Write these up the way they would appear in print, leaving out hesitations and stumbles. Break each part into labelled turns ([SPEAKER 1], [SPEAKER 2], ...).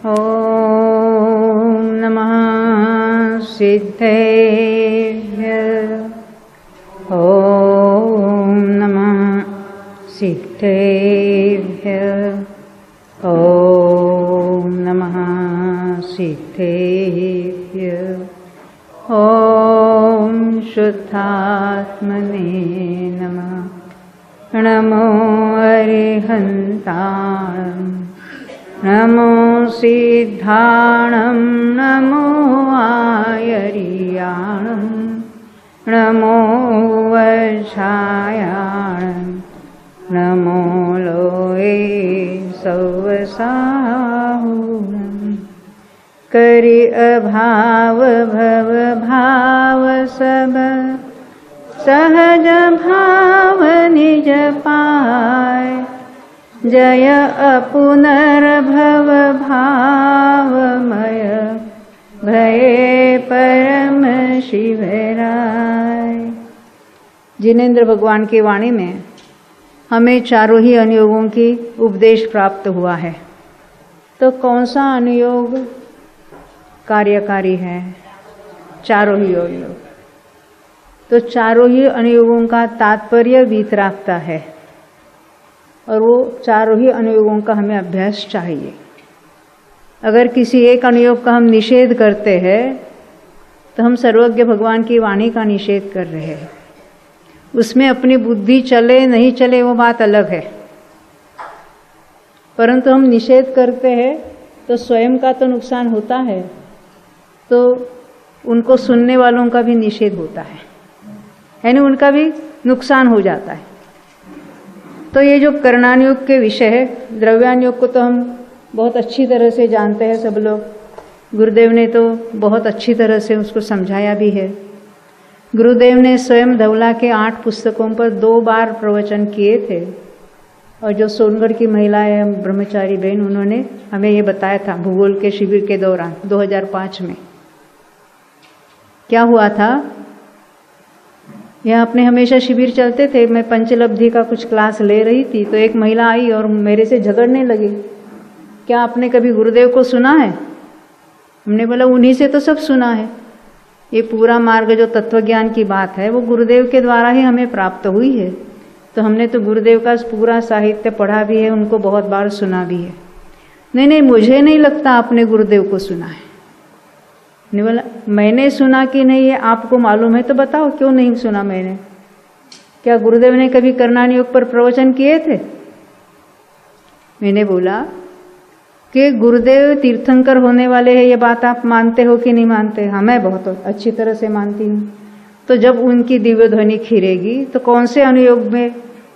[SPEAKER 1] ॐ नमः सिद्धेभ्यः। ॐ नमः सिद्धेभ्यः। ॐ नमः सिद्धेभ्यः। ॐ शुद्धात्मने नमः। नमो अरिहन्ताम्, नमो सिद्धाणं, नमो आयर्याणं, नमो वज्रायाणं, नमो लोये सौवसाहुनं। करि अभाव भव भाव सब, सहज भाव निज पाय। जय अपुनर्भव भावमय, भये परम शिवराय। जिनेंद्र भगवान की वाणी में हमें चारों ही अनुयोगों की उपदेश प्राप्त हुआ है। तो कौन सा अनुयोग कार्यकारी है? चारों ही अनुयोग। तो चारों ही अनुयोगों का तात्पर्य वीतरागता है और वो चारों ही अनुयोगों का हमें अभ्यास चाहिए। अगर किसी एक अनुयोग का हम निषेध करते हैं तो हम सर्वज्ञ भगवान की वाणी का निषेध कर रहे हैं। उसमें अपनी बुद्धि चले नहीं चले वो बात अलग है, परंतु हम निषेध करते हैं तो स्वयं का तो नुकसान होता है, तो उनको सुनने वालों का भी निषेध होता है, यानी उनका भी नुकसान हो जाता है। तो ये जो कर्णानुयोग के विषय है, द्रव्यानुयोग को तो हम बहुत अच्छी तरह से जानते हैं सब लोग। गुरुदेव ने तो बहुत अच्छी तरह से उसको समझाया भी है। गुरुदेव ने स्वयं धवला के 8 पुस्तकों पर 2 बार प्रवचन किए थे, और जो सोनगढ़ की महिलाएं ब्रह्मचारी बहन, उन्होंने हमें ये बताया था भूगोल के शिविर के दौरान 2005 में। क्या हुआ था, यहाँ अपने हमेशा शिविर चलते थे, मैं पंचलब्धि का कुछ क्लास ले रही थी, तो एक महिला आई और मेरे से झगड़ने लगी, क्या आपने कभी गुरुदेव को सुना है? हमने बोला उन्हीं से तो सब सुना है। ये पूरा मार्ग जो तत्वज्ञान की बात है वो गुरुदेव के द्वारा ही हमें प्राप्त हुई है। तो हमने तो गुरुदेव का पूरा साहित्य पढ़ा भी है, उनको बहुत बार सुना भी है। नहीं, मुझे नहीं लगता आपने गुरुदेव को सुना है। नहीं बोला मैंने सुना कि नहीं है आपको मालूम है तो बताओ क्यों नहीं सुना मैंने। क्या गुरुदेव ने कभी कर्णानुयोग पर प्रवचन किए थे? मैंने बोला कि गुरुदेव तीर्थंकर होने वाले हैं, ये बात आप मानते हो कि नहीं मानते? हाँ, मैं बहुत अच्छी तरह से मानती हूँ। तो जब उनकी दिव्य ध्वनि खिरेगी तो कौन से अनुयोग में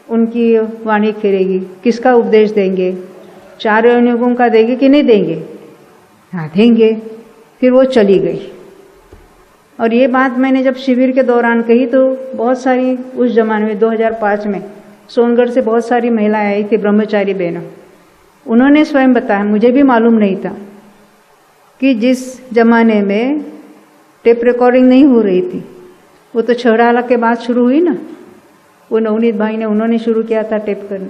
[SPEAKER 1] उनकी वाणी खिरेगी? किसका उपदेश देंगे? 4 अनुयोगों का देंगे कि नहीं देंगे? हाँ देंगे। फिर वो चली गई। और ये बात मैंने जब शिविर के दौरान कही तो बहुत सारी, उस जमाने में 2005 में सोनगढ़ से बहुत सारी महिलाएं आई थी, ब्रह्मचारी बहनों। उन्होंने स्वयं बताया, मुझे भी मालूम नहीं था कि जिस जमाने में टेप रिकॉर्डिंग नहीं हो रही थी, वो तो छहराला के बाद शुरू हुई ना, वो नवनीत भाई ने उन्होंने शुरू किया था टेप करना,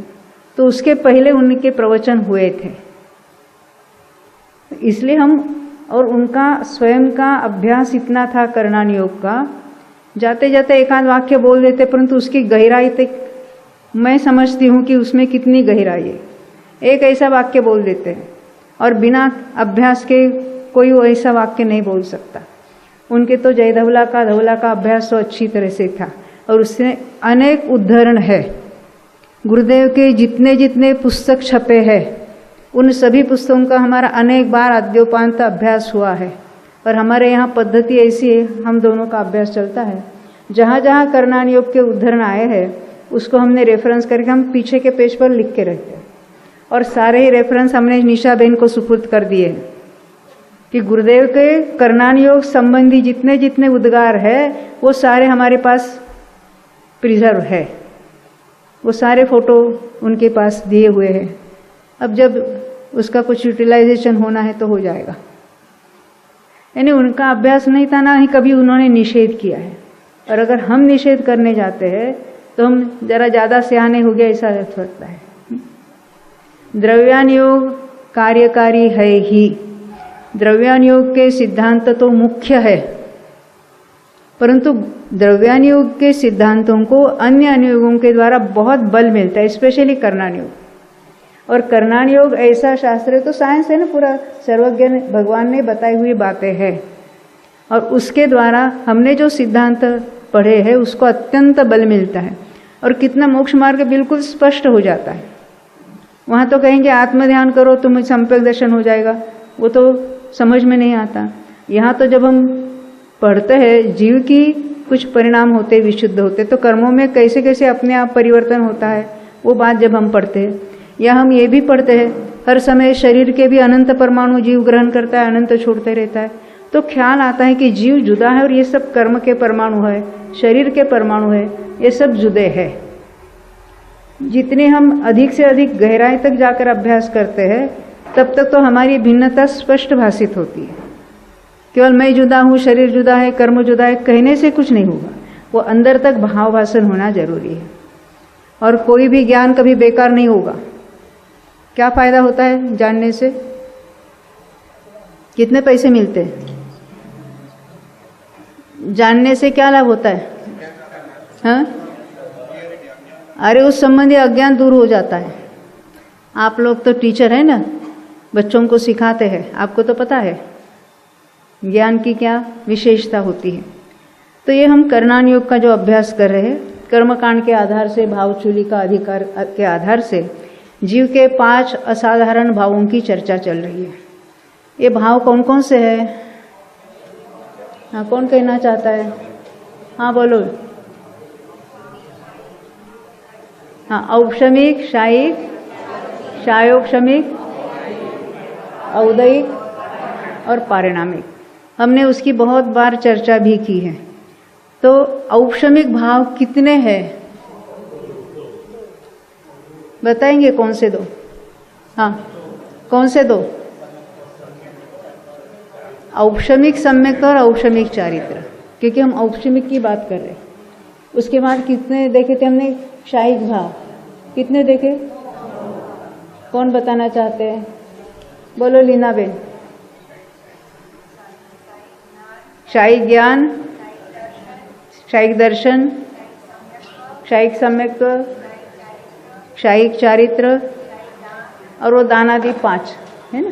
[SPEAKER 1] तो उसके पहले उनके प्रवचन हुए थे। इसलिए हम, और उनका स्वयं का अभ्यास इतना था कर्णानुयोग का, जाते जाते एक आध वाक्य बोल देते, परंतु उसकी गहराई तक मैं समझती हूँ कि उसमें कितनी गहराई है। एक ऐसा वाक्य बोल देते हैं और बिना अभ्यास के कोई वो ऐसा वाक्य नहीं बोल सकता। उनके तो जय धवला का अभ्यास तो अच्छी तरह से था, और उससे अनेक उद्धरण है। गुरुदेव के जितने जितने पुस्तक छपे हैं उन सभी पुस्तकों का हमारा अनेक बार अद्योपांत अभ्यास हुआ है। और हमारे यहाँ पद्धति ऐसी है, हम दोनों का अभ्यास चलता है। जहाँ जहाँ कर्णानुयोग के उद्धरण आए हैं उसको हमने रेफरेंस करके हम पीछे के पेज पर लिख के रखते हैं, और सारे ही रेफरेंस हमने निशा बहन को सुपुर्द कर दिए हैं कि गुरुदेव के कर्णानुयोग संबंधी जितने जितने उद्गार है वो सारे हमारे पास प्रिजर्व है, वो सारे फोटो उनके पास दिए हुए हैं। अब जब उसका कुछ यूटिलाइजेशन होना है तो हो जाएगा। यानी उनका अभ्यास नहीं था, ना ही कभी उन्होंने निषेध किया है। और अगर हम निषेध करने जाते हैं तो हम जरा ज़्यादा सियाने हो गया ऐसा लगता है। द्रव्यानुयोग कार्यकारी है ही, द्रव्यान योग के सिद्धांत तो मुख्य है, परंतु द्रव्यान योग के सिद्धांतों को अन्य अनुयोगों के द्वारा बहुत बल मिलता है, स्पेशली कर्णान योग। और कर्णान योग ऐसा शास्त्र है, तो साइंस है ना, पूरा सर्वज्ञ भगवान ने बताई हुई बातें हैं, और उसके द्वारा हमने जो सिद्धांत पढ़े हैं उसको अत्यंत बल मिलता है और कितना मोक्ष मार्ग बिल्कुल स्पष्ट हो जाता है। वहाँ तो कहेंगे आत्म ध्यान करो तो सम्यक दर्शन हो जाएगा, वो तो समझ में नहीं आता। यहाँ तो जब हम पढ़ते हैं जीव की कुछ परिणाम होते विशुद्ध होते, तो कर्मों में कैसे कैसे अपने आप परिवर्तन होता है, वो बात जब हम पढ़ते हैं। या हम ये भी पढ़ते हैं हर समय शरीर के भी अनंत परमाणु जीव ग्रहण करता है, अनंत छोड़ते रहता है, तो ख्याल आता है कि जीव जुदा है और ये सब कर्म के परमाणु है, शरीर के परमाणु है, ये सब जुदे हैं। जितने हम अधिक से अधिक गहराई तक जाकर अभ्यास करते हैं तब तक तो हमारी भिन्नता स्पष्ट भाषित होती है। केवल मैं जुदा हूँ, शरीर जुदा है, कर्म जुदा है कहने से कुछ नहीं होगा, वो अंदर तक भाव भाषण होना जरूरी है। और कोई भी ज्ञान कभी बेकार नहीं होगा। क्या फायदा होता है जानने से? कितने पैसे मिलते हैं? जानने से क्या लाभ होता है? हाँ? अरे उस संबंधी अज्ञान दूर हो जाता है। आप लोग तो टीचर है ना, बच्चों को सिखाते हैं, आपको तो पता है ज्ञान की क्या विशेषता होती है। तो ये हम कर्णान योग का जो अभ्यास कर रहे हैं, कर्मकांड के आधार से, भावचूली का अधिकार के आधार से जीव के 5 असाधारण भावों की चर्चा चल रही है। ये भाव कौन कौन से है? हाँ, कौन कहना चाहता है? हाँ बोलो। हाँ, औपशमिक, शायिक, शायोपशमिक, औदयिक और पारिणामिक। हमने उसकी बहुत बार चर्चा भी की है। तो औपशमिक भाव कितने हैं बताएंगे? कौन से 2? हाँ, कौन से 2? औपशमिक सम्यक और औपशमिक चारित्र, क्योंकि हम औपशमिक की बात कर रहे हैं। उसके बाद कितने देखे थे हमने? शायिक भाव कितने देखे? कौन बताना चाहते हैं? बोलो लीना बेन। शायिक ज्ञान, शायिक दर्शन, शायिक सम्यक, शायिक चारित्र और वो दानादि 5 है ना,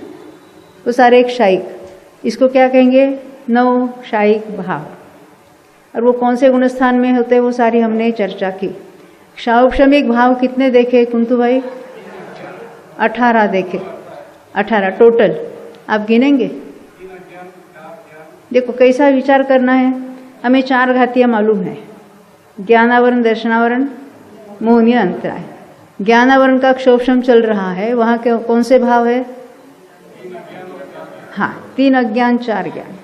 [SPEAKER 1] वो सारे एक शायिक। इसको क्या कहेंगे? 9 शायिक भाव। और वो कौन से गुणस्थान में होते हैं वो सारी हमने चर्चा की। औपशमिक भाव कितने देखे कुंतु भाई? 18 देखे। 18 टोटल। आप गिनेंगे? देखो कैसा विचार करना है। हमें 4 घातियाँ मालूम है, ज्ञानावरण, दर्शनावरण, मोहनीय, अंतराय। ज्ञानावरण का क्षोभशम चल रहा है, वहाँ के कौन से भाव है? हाँ, 3 अज्ञान 4 ज्ञान।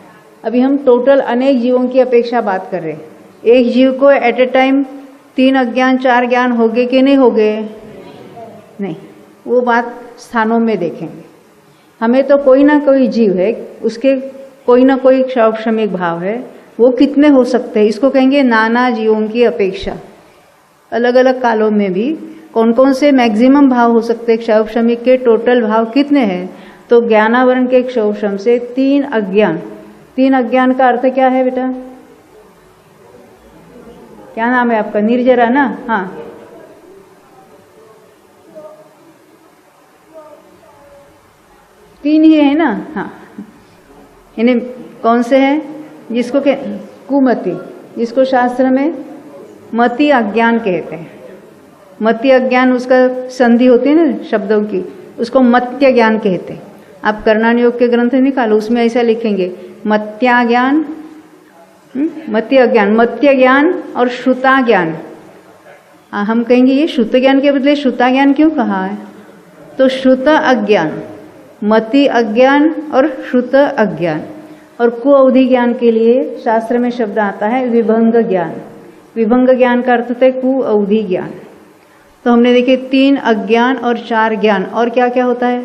[SPEAKER 1] अभी हम टोटल अनेक जीवों की अपेक्षा बात कर रहे हैं। एक जीव को एट ए टाइम 3 अज्ञान 4 ज्ञान हो गए कि नहीं हो गए? नहीं, वो बात स्थानों में देखेंगे। हमें तो कोई ना कोई जीव है, उसके कोई ना कोई औपशमिक भाव है, वो कितने हो सकते हैं इसको कहेंगे नाना जीवों की अपेक्षा। अलग अलग कालों में भी कौन कौन से मैक्सिमम भाव हो सकते हैं, औपशमिक के टोटल भाव कितने हैं? तो ज्ञानावरण के क्षोभशम से 3 अज्ञान। 3 अज्ञान का अर्थ क्या है बेटा? क्या नाम है आपका? निर्जरा ना? हाँ, तीन ही है ना? हाँ, इन्हें कौन से हैं? जिसको के कुमति, जिसको शास्त्र में मति अज्ञान कहते हैं। मति अज्ञान उसका संधि होती है ना शब्दों की, उसको मत्य ज्ञान कहते हैं। आप कर्णान योग के ग्रंथ निकालो, उसमें ऐसा लिखेंगे मत्या ज्ञान, मत्य ज्ञान, मत्य ज्ञान और श्रुता ज्ञान। हम कहेंगे ये श्रुत ज्ञान के बदले श्रुता ज्ञान क्यों कहा है? तो श्रुत अज्ञान, मति अज्ञान और श्रुत अज्ञान। और कुअवधि ज्ञान के लिए शास्त्र में शब्द आता है विभंग ज्ञान। विभंग ज्ञान का अर्थ होता है कुअवधि ज्ञान। तो हमने देखे 3 अज्ञान और 4 ज्ञान। और क्या क्या होता है?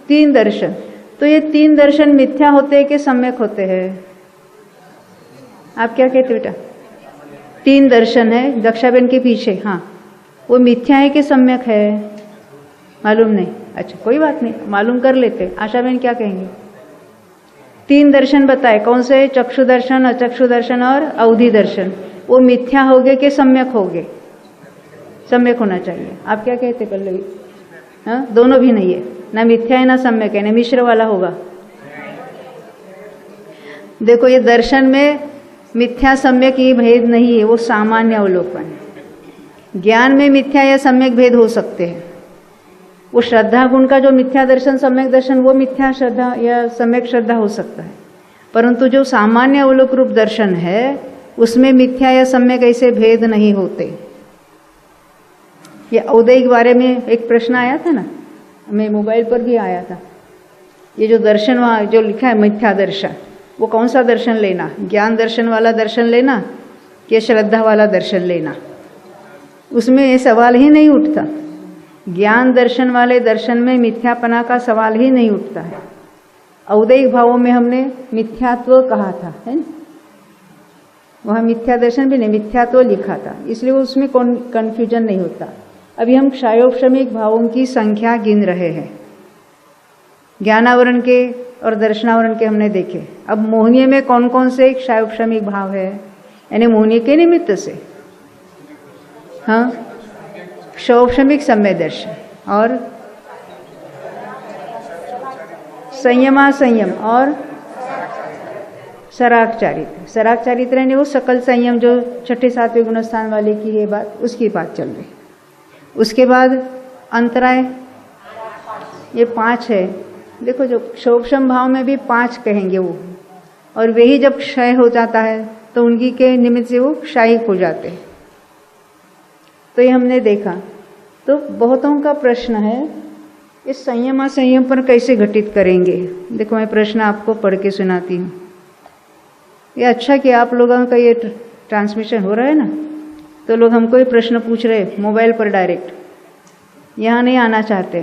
[SPEAKER 1] 3 दर्शन। तो ये 3 दर्शन मिथ्या होते हैं कि सम्यक होते हैं? आप क्या कहते बेटा? 3 दर्शन है दक्षाबेन के पीछे, हाँ, वो मिथ्या है कि सम्यक है? मालूम नहीं। अच्छा कोई बात नहीं, मालूम कर लेते। आशा बहन क्या कहेंगे? 3 दर्शन बताए, कौन से? चक्षु दर्शन, अचक्षु दर्शन और अवधि दर्शन। वो मिथ्या हो गए कि सम्यक हो गए? सम्यक होना चाहिए। आप क्या कहते पल्लवी? हाँ, दोनों भी नहीं है, ना मिथ्या है ना सम्यक है, ना मिश्र वाला होगा। देखो ये दर्शन में मिथ्या सम्यक ये भेद नहीं है, वो सामान्य अवलोकन है। ज्ञान में मिथ्या या सम्यक भेद हो सकते हैं। वो श्रद्धा गुण का जो मिथ्या दर्शन सम्यक दर्शन, वो मिथ्या श्रद्धा या सम्यक श्रद्धा हो सकता है, परंतु जो सामान्य अवलोक रूप दर्शन है उसमें मिथ्या या सम्यक ऐसे भेद नहीं होते। ये उदय के बारे में एक प्रश्न आया था ना, हमें मोबाइल पर भी आया था। ये जो दर्शन वहाँ जो लिखा है मिथ्या दर्शन, वो कौन सा दर्शन लेना? ज्ञान दर्शन वाला दर्शन लेना कि श्रद्धा वाला दर्शन लेना? उसमें ये सवाल ही नहीं उठता। ज्ञान दर्शन वाले दर्शन में मिथ्यापना का सवाल ही नहीं उठता है। औदैहिक भावों में हमने मिथ्यात्व कहा था, है ना? वहाँ मिथ्या दर्शन भी नहीं, मिथ्यात्व लिखा था, इसलिए उसमें कन्फ्यूजन नहीं होता। अभी हम क्षयोपशमिक भावों की संख्या गिन रहे हैं। ज्ञानावरण के और दर्शनावरण के हमने देखे। अब मोहनीय में कौन कौन से क्षयोपशमिक भाव है, यानी मोहनीय के निमित्त से। हाँ, क्षयोपशमिक सम्य दर्शन और संयमा संयम और सराग चारित्र। सराग चारित्र यानी वो सकल संयम जो 6ठे 7वें गुणस्थान वाले की ये बात, उसकी बात चल रही। उसके बाद अंतराय, ये 5 है। देखो जो क्षोभशम भाव में भी 5 कहेंगे वो, और वही जब क्षय हो जाता है तो उनकी के निमित्त से वो क्षयिक हो जाते हैं। तो ये हमने देखा। तो बहुतों का प्रश्न है इस संयम असंयम पर कैसे घटित करेंगे। देखो मैं प्रश्न आपको पढ़ के सुनाती हूँ। ये अच्छा कि आप लोगों का ये ट्रांसमिशन हो रहा है ना, तो लोग हमको ही प्रश्न पूछ रहे मोबाइल पर डायरेक्ट, यहाँ नहीं आना चाहते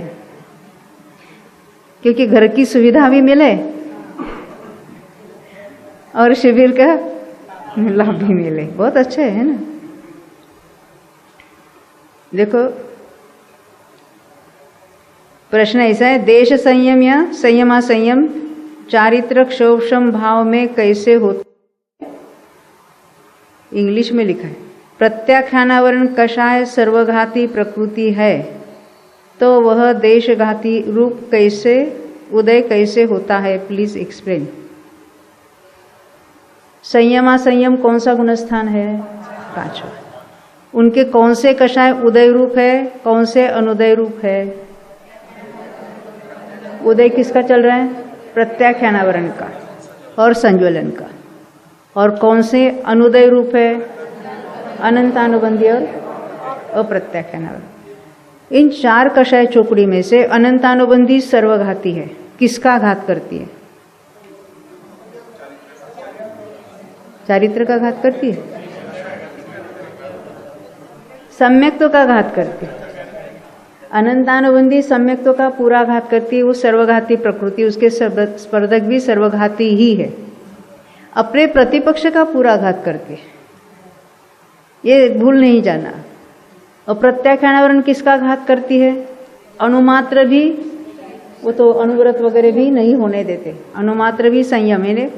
[SPEAKER 1] क्योंकि घर की सुविधा भी मिले और शिविर का लाभ भी मिले। बहुत अच्छा है ना। देखो प्रश्न ऐसा है, देश संयम या संयम असंयम चारित्र क्षोभशम भाव में कैसे होता? इंग्लिश में लिखा है, प्रत्याख्यानावरण कषाय सर्वघाती प्रकृति है तो वह देशघाती रूप कैसे उदय कैसे होता है? Please explain. संयमा संयम कौन सा गुणस्थान है? 5वां। उनके कौन से कषाय उदय रूप है, कौन से अनुदय रूप है? उदय किसका चल रहा है? प्रत्याख्यानावरण का और संज्वलन का। और कौन से अनुदय रूप है? अनंतानुबंधी और अप्रत्याख्यानावरण। इन 4 कषाय चोपड़ी में से अनंतानुबंधी सर्वघाती है। किसका घात करती है? चारित्र का घात करती है, सम्यक्त्व का घात करती है। अनंतानुबंधी सम्यक्त्व का पूरा घात करती है। वो सर्वघाती प्रकृति, उसके स्पर्धक भी सर्वघाती ही है। अपने प्रतिपक्ष का पूरा घात करती है, ये भूल नहीं जाना। और प्रत्याख्यानावरण किसका घात करती है? अनुमात्र भी, वो तो अनुव्रत वगैरह भी नहीं होने देते। अनुमात्र भी संयम है,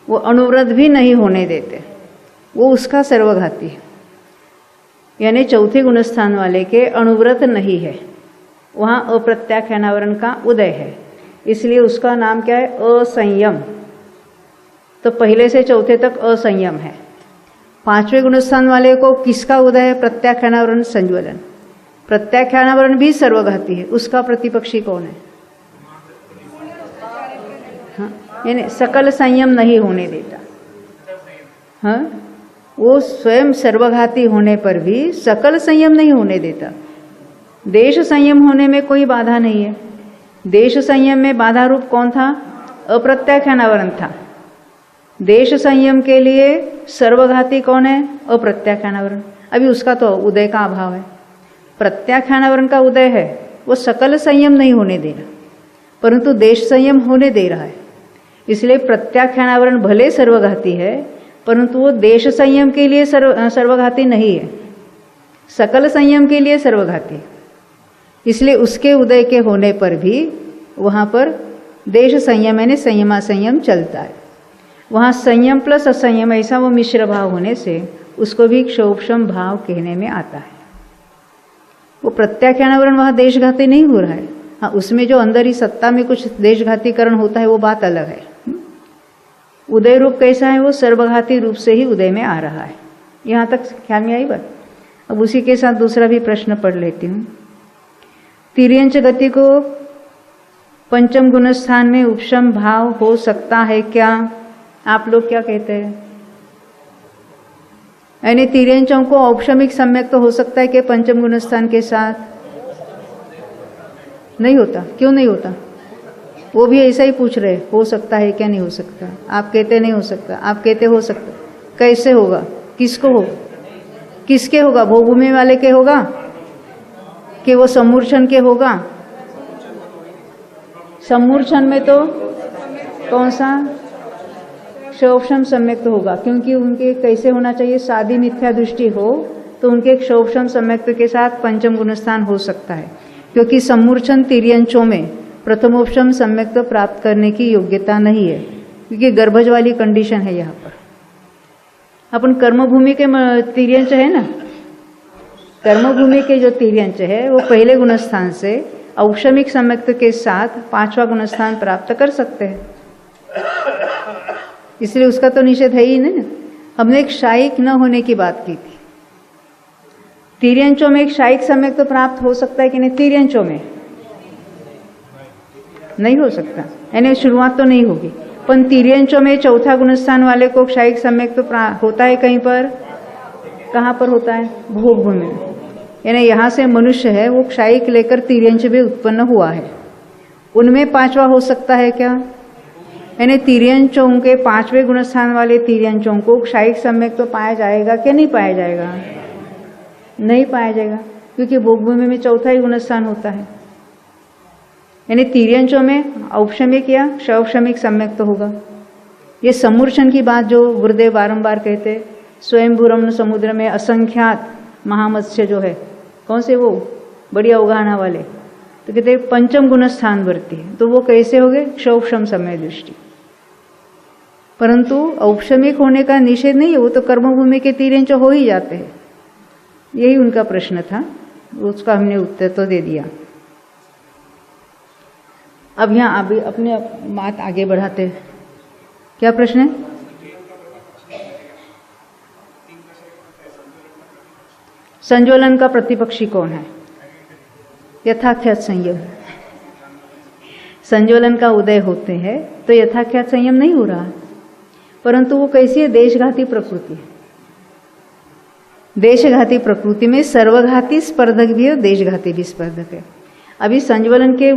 [SPEAKER 1] वो अनुव्रत भी नहीं होने देते, वो उसका सर्वघाती है। यानी चौथे गुणस्थान वाले के अनुव्रत नहीं है, वहाँ अप्रत्याख्यानावरण का उदय है, इसलिए उसका नाम क्या है? असंयम। तो पहले से चौथे तक असंयम है। 5वें गुणस्थान वाले को किसका उदय है? प्रत्याख्यानावरण संज्वलन। प्रत्याख्यानावरण भी सर्वघाती है, उसका प्रतिपक्षी कौन है? हाँ, यानी सकल संयम नहीं होने देता। हाँ, वो स्वयं सर्वघाती होने पर भी सकल संयम नहीं होने देता। देश संयम होने में कोई बाधा नहीं है। देश संयम में बाधा रूप कौन था? अप्रत्याख्यानावरण था। देश संयम के लिए सर्वघाती कौन है? अप्रत्याख्यानावरण। अभी उसका तो उदय का अभाव है। प्रत्याख्यानावरण का उदय है, वो सकल संयम नहीं होने दे रहा, परंतु देश संयम होने दे रहा है। इसलिए प्रत्याख्यानावरण भले सर्वघाती है, परंतु वो देश संयम के लिए सर्वघाती नहीं है, सकल संयम के लिए सर्वघाती है। इसलिए उसके उदय के होने पर भी वहाँ पर देश संयम यानी संयमासंयम चलता है। वहाँ संयम प्लस असंयम ऐसा वो मिश्र भाव होने से उसको भी क्षोभशम भाव कहने में आता है। वो प्रत्याख्यानावरण वहाँ देशघाती नहीं हो रहा है। हाँ, उसमें जो अंदर ही सत्ता में कुछ देशघातीकरण होता है वो बात अलग है। उदय रूप कैसा है? वो सर्वघाती रूप से ही उदय में आ रहा है। यहाँ तक ख्याल में आई बात। अब उसी के साथ दूसरा भी प्रश्न पढ़ लेती हूँ। तिर्यंच गति को पंचम गुण स्थान में उपशम भाव हो सकता है क्या? आप लोग क्या कहते हैं? यानी तिर्यंचों को औपशमिक सम्यक तो हो सकता है कि पंचम गुण स्थान के साथ? नहीं होता। क्यों नहीं होता? वो भी ऐसा ही पूछ रहे, हो सकता है क्या? नहीं हो सकता। आप कहते नहीं हो सकता, आप कहते हो सकता। कैसे होगा? किसको होगा? किसके होगा? भोगभूमि वाले के होगा कि वो सम्मूर्छन के होगा? सम्मूर्छन में तो कौन सा? क्षोभशम सम्यक्त होगा, क्योंकि उनके कैसे होना चाहिए? सादी मिथ्या दृष्टि हो तो उनके क्षोभशम सम्यक्त के साथ पंचम गुणस्थान हो सकता है, क्योंकि सम्मूर्छन तिर्यंचों में प्रथमोपशम सम्यक्त प्राप्त करने की योग्यता नहीं है, क्योंकि गर्भज वाली कंडीशन है। यहाँ पर अपन कर्मभूमि के तिर्यंच है ना, कर्मभूमि के जो तिर्यंच है वो पहले गुणस्थान से औपशमिक सम्यक्त के साथ पांचवा गुणस्थान प्राप्त कर सकते हैं, इसलिए उसका तो निषेध है ही नहीं। हमने एक शायिक न होने की बात की थी। तिर्यंचों में एक शायिक सम्यक्त तो प्राप्त हो सकता है कि नहीं? तिर्यंचों में नहीं हो सकता, यानी शुरुआत तो नहीं होगी। पर तिर्यंचों में चौथा गुणस्थान वाले को शायिक सम्यक्त तो होता है कहीं पर। कहाँ पर होता है? भोगभूमि में। यानी यहाँ से मनुष्य है वो क्षायिक लेकर तिर्यंच भी उत्पन्न हुआ है, उनमें पांचवा हो सकता है क्या? यानी तिर्यंचों के पांचवें गुणस्थान वाले तिर्यंचों को क्षायिक सम्यक तो पाया जाएगा कि नहीं पाया जाएगा? नहीं पाया जाएगा, क्योंकि भोगभूमि में चौथा ही गुणस्थान होता है। यानी तिर्यंचों में औपशमिक या क्षौपशमिक सम्यक तो होगा। ये सम्मूर्छन की बात जो गुरुदेव बारंबार कहते, स्वयंभूरम्न समुद्र में असंख्यात महामत्स्य जो है, कौन से? वो बड़ी अवगाहना वाले, तो कहते पंचम गुण स्थान वर्ती है, तो वो कैसे हो गए? क्षौपशम समय दृष्टि। परंतु औपशमिक होने का निषेध नहीं है, वो तो कर्मभूमि के तिर्यंच हो ही जाते हैं। यही उनका प्रश्न था, उसका हमने उत्तर तो दे दिया। अब यहाँ अभी अपने बात आगे बढ़ाते हैं। क्या प्रश्न है? संज्वलन का प्रतिपक्षी कौन है? यथाख्यात संयम। संज्वलन का उदय होते हैं तो यथाख्यात संयम नहीं हो रहा, परंतु वो कैसी है? देशघाती प्रकृति। देशघाती प्रकृति में सर्वघाती स्पर्धक भी है, देशघाती भी स्पर्धक है। अभी संज्वलन के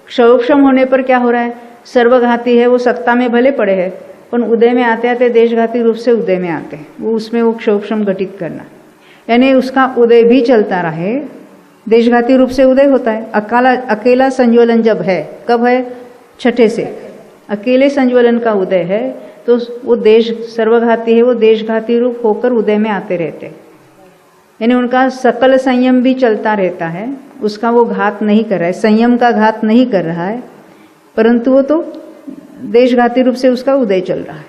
[SPEAKER 1] क्षौपशम होने पर क्या हो रहा है? सर्वघाती है, वो सत्ता में भले पड़े हैं, पर उदय में आते आते देशघाती रूप से उदय में आते हैं। वो उसमें वो क्षौपशम घटित करना, यानी उसका उदय भी चलता रहे, देशघाती रूप से उदय होता है। अकेला संज्वलन जब है, कब है? छठे से अकेले संज्वलन का उदय है तो वो देश सर्वघाती है, वो देशघाती रूप होकर उदय में आते रहते, यानी उनका सकल संयम भी चलता रहता है, उसका वो घात नहीं कर रहा है, संयम का घात नहीं कर रहा है, परंतु वो तो देशघाती रूप से उसका उदय चल रहा है,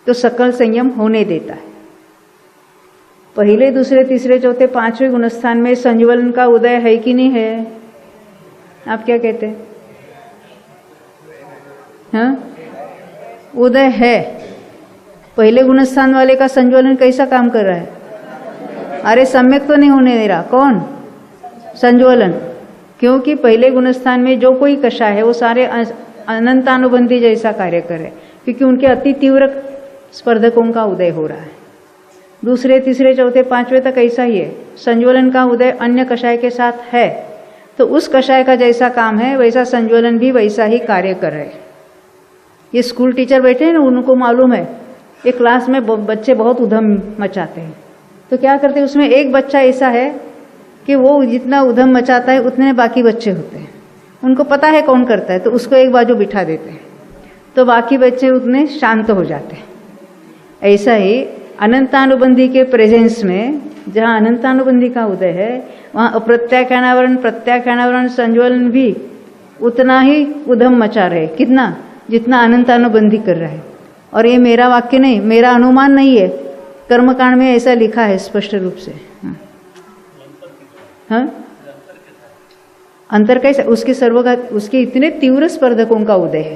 [SPEAKER 1] तो सकल संयम होने देता है। पहले, दूसरे, तीसरे, चौथे, पांचवें गुणस्थान में संज्वलन का उदय है कि नहीं है? आप क्या कहते हैं? हाँ, उदय है। पहले गुणस्थान वाले का संज्वलन कैसा काम कर रहा है? अरे सम्यक तो नहीं होने दे रहा। कौन? संज्वलन। क्योंकि पहले गुणस्थान में जो कोई कषाय है वो सारे अनंतानुबंधी जैसा कार्य करे, क्योंकि उनके अति तीव्र स्पर्धकों का उदय हो रहा है। दूसरे, तीसरे, चौथे, पांचवें तक ऐसा ही है। संज्वलन का उदय अन्य कषाय के साथ है, तो उस कषाय का जैसा काम है वैसा संज्वलन भी वैसा ही कार्य कर रहे। ये स्कूल टीचर बैठे हैं ना, उनको मालूम है एक क्लास में बच्चे बहुत उधम मचाते हैं, तो क्या करते हैं, उसमें एक बच्चा ऐसा है कि वो जितना उधम मचाता है उतने बाकी बच्चे होते हैं, उनको पता है कौन करता है, तो उसको एक बाजू बिठा देते हैं, तो बाकी बच्चे उतने शांत हो जाते हैं। ऐसा ही अनंतानुबंधी के प्रेजेंस में जहाँ अनंतानुबंधी का उदय है वहाँ अप्रत्याख्यानावरण प्रत्याख्यानावरण संज्वलन भी उतना ही उधम मचा रहे। कितना? जितना अनंतानुबंधी कर रहा है। और ये मेरा वाक्य नहीं, मेरा अनुमान नहीं है, कर्मकांड में ऐसा लिखा है स्पष्ट रूप से। हाँ, अंतर कैसा? उसके सर्वघात, उसके इतने तीव्र स्पर्धकों का उदय है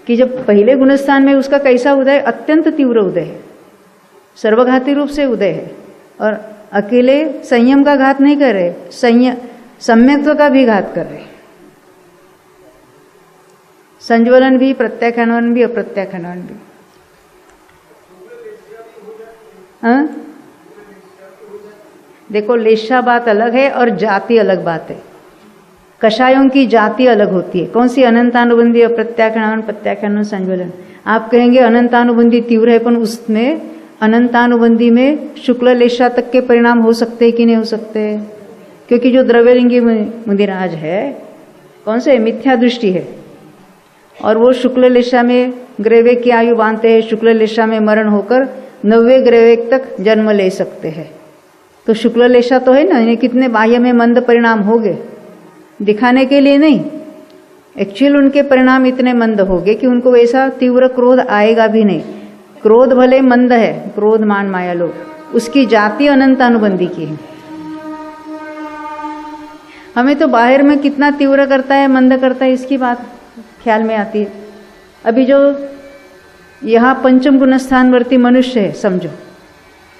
[SPEAKER 1] कि जब पहले गुणस्थान में उसका कैसा उदय, अत्यंत तीव्र उदय है, सर्वघाती रूप से उदय है। और अकेले संयम का घात नहीं कर रहे, सम्यक्त्व का भी घात कर रहे। संज्वलन भी, प्रत्याख्यान भी, अप्रत्याख्यान भी। हाँ, देखो लेशा बात अलग है और जाति अलग बात है। कषायों की जाति अलग होती है। कौन सी? अनंतानुबंधी, अप्रत्याख्यान, प्रत्याख्यान, संज्वलन। आप कहेंगे अनंतानुबंधी तीव्र है, पर उसमें अनंतानुबंधी में शुक्ल लेशा तक के परिणाम हो सकते हैं कि नहीं हो सकते? क्योंकि जो द्रव्यलिंगी मुदिराज है, कौन से? मिथ्या दृष्टि है, और वो शुक्ल लेशा में ग्रैवेक की आयु बांधते हैं, शुक्ल लेशा में मरण होकर 90 ग्रैवेक तक जन्म ले सकते हैं। तो शुक्ल लेशा तो है ना, इन्हें कितने बाह्य में मंद परिणाम हो गए, दिखाने के लिए नहीं, एक्चुअल उनके परिणाम इतने मंद हो गए कि उनको वैसा तीव्र क्रोध आएगा भी नहीं। क्रोध भले मंद है, क्रोध मान माया लोग, उसकी जाति अनंतानुबंधी की है। हमें तो बाहर में कितना तीव्र करता है, मंद करता है, इसकी बात ख्याल में आती है। अभी जो यहाँ पंचम गुणस्थानवर्ती मनुष्य है, समझो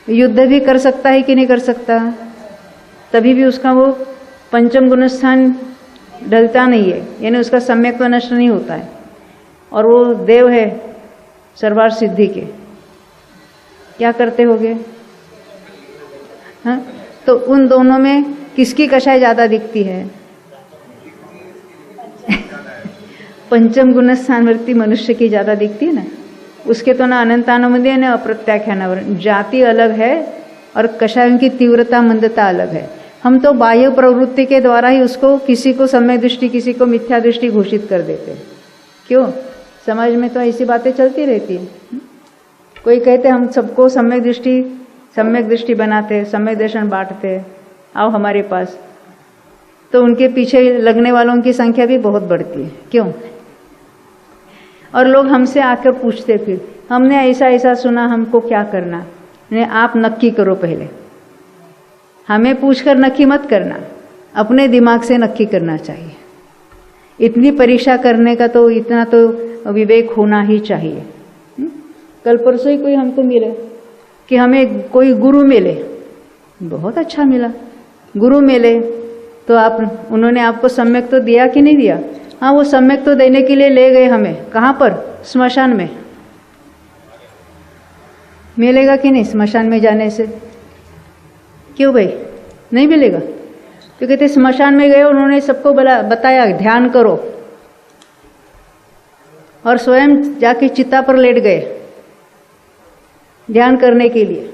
[SPEAKER 1] युद्ध भी कर सकता है कि नहीं कर सकता, तभी भी उसका वो पंचम गुणस्थान ढलता नहीं है, यानी उसका सम्यक्त्व नष्ट नहीं होता है। और वो देव है सर्वार सिद्धि के, क्या करते होगे? हाँ, तो उन दोनों में किसकी कषाय ज्यादा दिखती है? पंचम गुणस्थानवर्ती मनुष्य की ज्यादा दिखती है ना। उसके तो ना अनंतानुबंधी है ना अप्रत्याख्यानावरण, जाति अलग है और कषायों की तीव्रता मंदता अलग है। हम तो बाह्य प्रवृत्ति के द्वारा ही उसको, किसी को सम्यक दृष्टि, किसी को मिथ्या दृष्टि घोषित कर देते हैं। क्यों? समाज में तो ऐसी बातें चलती रहती है। कोई कहते हम सबको सम्यक दृष्टि बनाते, सम्यक दर्शन बांटते, आओ हमारे पास, तो उनके पीछे लगने वालों की संख्या भी बहुत बढ़ती है। क्यों? और लोग हमसे आकर पूछते, फिर हमने ऐसा ऐसा सुना, हमको क्या करना? नहीं, आप नक्की करो पहले, हमें पूछकर नक्की मत करना, अपने दिमाग से नक्की करना चाहिए। इतनी परीक्षा करने का तो इतना तो विवेक होना ही चाहिए। कल परसों ही कोई हमको मिले कि हमें कोई गुरु मिले, बहुत अच्छा मिला, गुरु मिले तो उन्होंने आपको सम्यक तो दिया कि नहीं दिया? हाँ, वो सम्यक तो देने के लिए ले गए हमें, कहाँ पर? स्मशान में। मिलेगा कि नहीं स्मशान में जाने से? क्यों भाई नहीं मिलेगा? तो कहते स्मशान में गए, उन्होंने सबको बताया ध्यान करो, और स्वयं जाके चिता पर लेट गए ध्यान करने के लिए।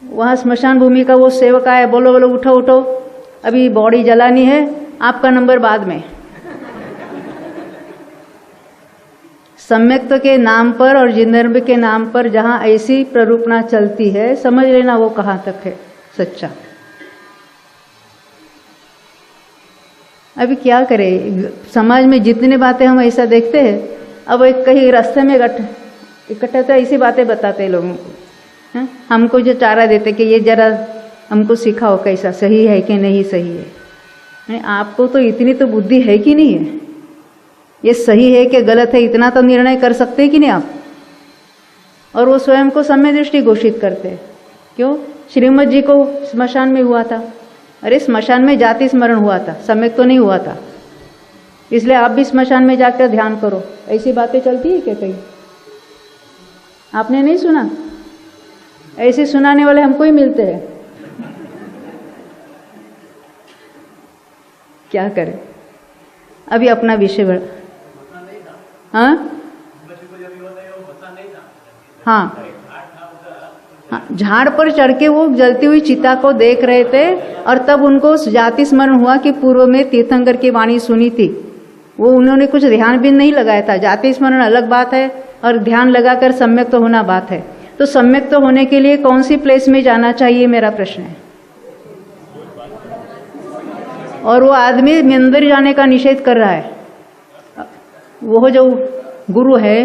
[SPEAKER 1] वहाँ स्मशान भूमि का वो सेवक आया, बोलो बोलो उठो उठो, अभी बॉडी जलानी है, आपका नंबर बाद में। सम्यक्त्व के नाम पर और जिंदर्भ के नाम पर जहाँ ऐसी प्ररूपणा चलती है, समझ लेना वो कहाँ तक है सच्चा। अभी क्या करें, समाज में जितनी बातें हम ऐसा देखते हैं, अब एक कहीं रास्ते में इकट्ठा तो ऐसी बातें बताते हैं लोगों को, है? हमको जो चारा देते कि ये जरा हमको सिखाओ कैसा सही है कि नहीं सही है। आपको तो इतनी तो बुद्धि है कि नहीं है, ये सही है कि गलत है इतना तो निर्णय कर सकते हैं कि नहीं आप? और वो स्वयं को सम्यक दृष्टि घोषित करते हैं। क्यों? श्रीमद जी को स्मशान में हुआ था, अरे स्मशान में जाति स्मरण हुआ था, सम्यक तो नहीं हुआ था, इसलिए आप भी स्मशान में जाकर ध्यान करो। ऐसी बातें चलती है क्या कहीं? आपने नहीं सुना? ऐसे सुनाने वाले हमको ही मिलते हैं। क्या करें? अभी अपना विषय बढ़। हाँ हाँ हाँ, झाड़ पर चढ़ के वो जलती हुई चिता को देख रहे थे, और तब उनको जाति स्मरण हुआ कि पूर्व में तीर्थंकर की वाणी सुनी थी, वो उन्होंने कुछ ध्यान भी नहीं लगाया था। जाति स्मरण अलग बात है और ध्यान लगाकर सम्यक तो होना बात है। तो सम्यक तो होने के लिए कौन सी प्लेस में जाना चाहिए, मेरा प्रश्न है। और वो आदमी मंदिर जाने का निषेध कर रहा है। वो जो गुरु है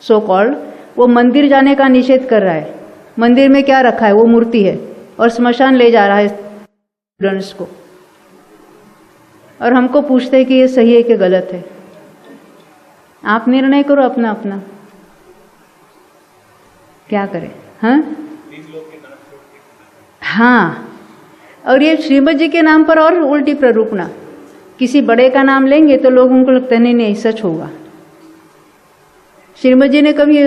[SPEAKER 1] सो कॉल्ड, वो मंदिर जाने का निषेध कर रहा है। मंदिर में क्या रखा है? वो मूर्ति है, और स्मशान ले जा रहा है स्टूडेंट्स को, और हमको पूछते हैं कि ये सही है कि गलत है। आप निर्णय करो अपना अपना, क्या करें। हाँ, और ये श्रीमद जी के नाम पर और उल्टी प्ररूपना। किसी बड़े का नाम लेंगे तो लोगों को लगता है नहीं नहीं सच होगा। श्रीमद जी ने कभी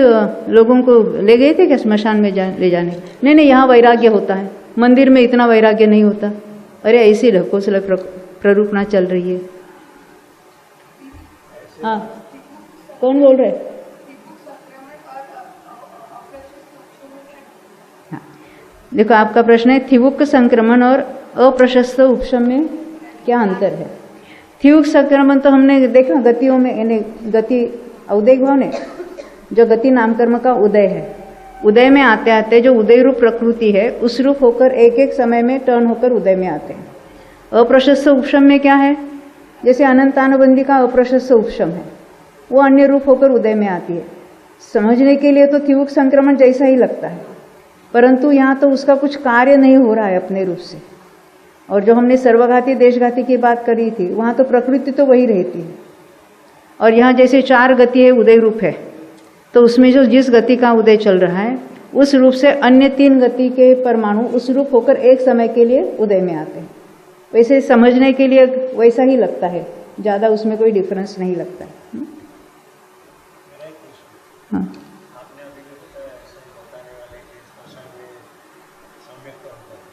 [SPEAKER 1] लोगों को ले गए थे क्या स्मशान में ले जाने? नहीं नहीं, यहाँ वैराग्य होता है, मंदिर में इतना वैराग्य नहीं होता। अरे ऐसी ढकोसला प्ररूपना चल रही है। हाँ, कौन बोल रहे? हाँ, देखो आपका प्रश्न है थिवुक संक्रमण और अप्रशस्त उपशम में क्या अंतर है। थिवुक संक्रमण तो हमने देखा गतियों में, यानी गति उदय भाव ने जो गति नामकर्म का उदय है, उदय में आते आते जो उदय रूप प्रकृति है उस रूप होकर एक एक समय में टर्न होकर उदय में आते हैं। अप्रशस्त उपशम में क्या है? जैसे अनंतानुबंधी का अप्रशस्त उपशम है, वो अन्य रूप होकर उदय में आती है। समझने के लिए तो थिवुक संक्रमण जैसा ही लगता है, परंतु यहाँ तो उसका कुछ कार्य नहीं हो रहा है अपने रूप से। और जो हमने सर्वघाती देशघाती की बात करी थी, वहाँ तो प्रकृति तो वही रहती है। और यहाँ जैसे 4 गति है, उदय रूप है, तो उसमें जो जिस गति का उदय चल रहा है उस रूप से अन्य 3 गति के परमाणु उस रूप होकर एक समय के लिए उदय में आते हैं। वैसे समझने के लिए वैसा ही लगता है, ज़्यादा उसमें कोई डिफरेंस नहीं लगता है। हाँ,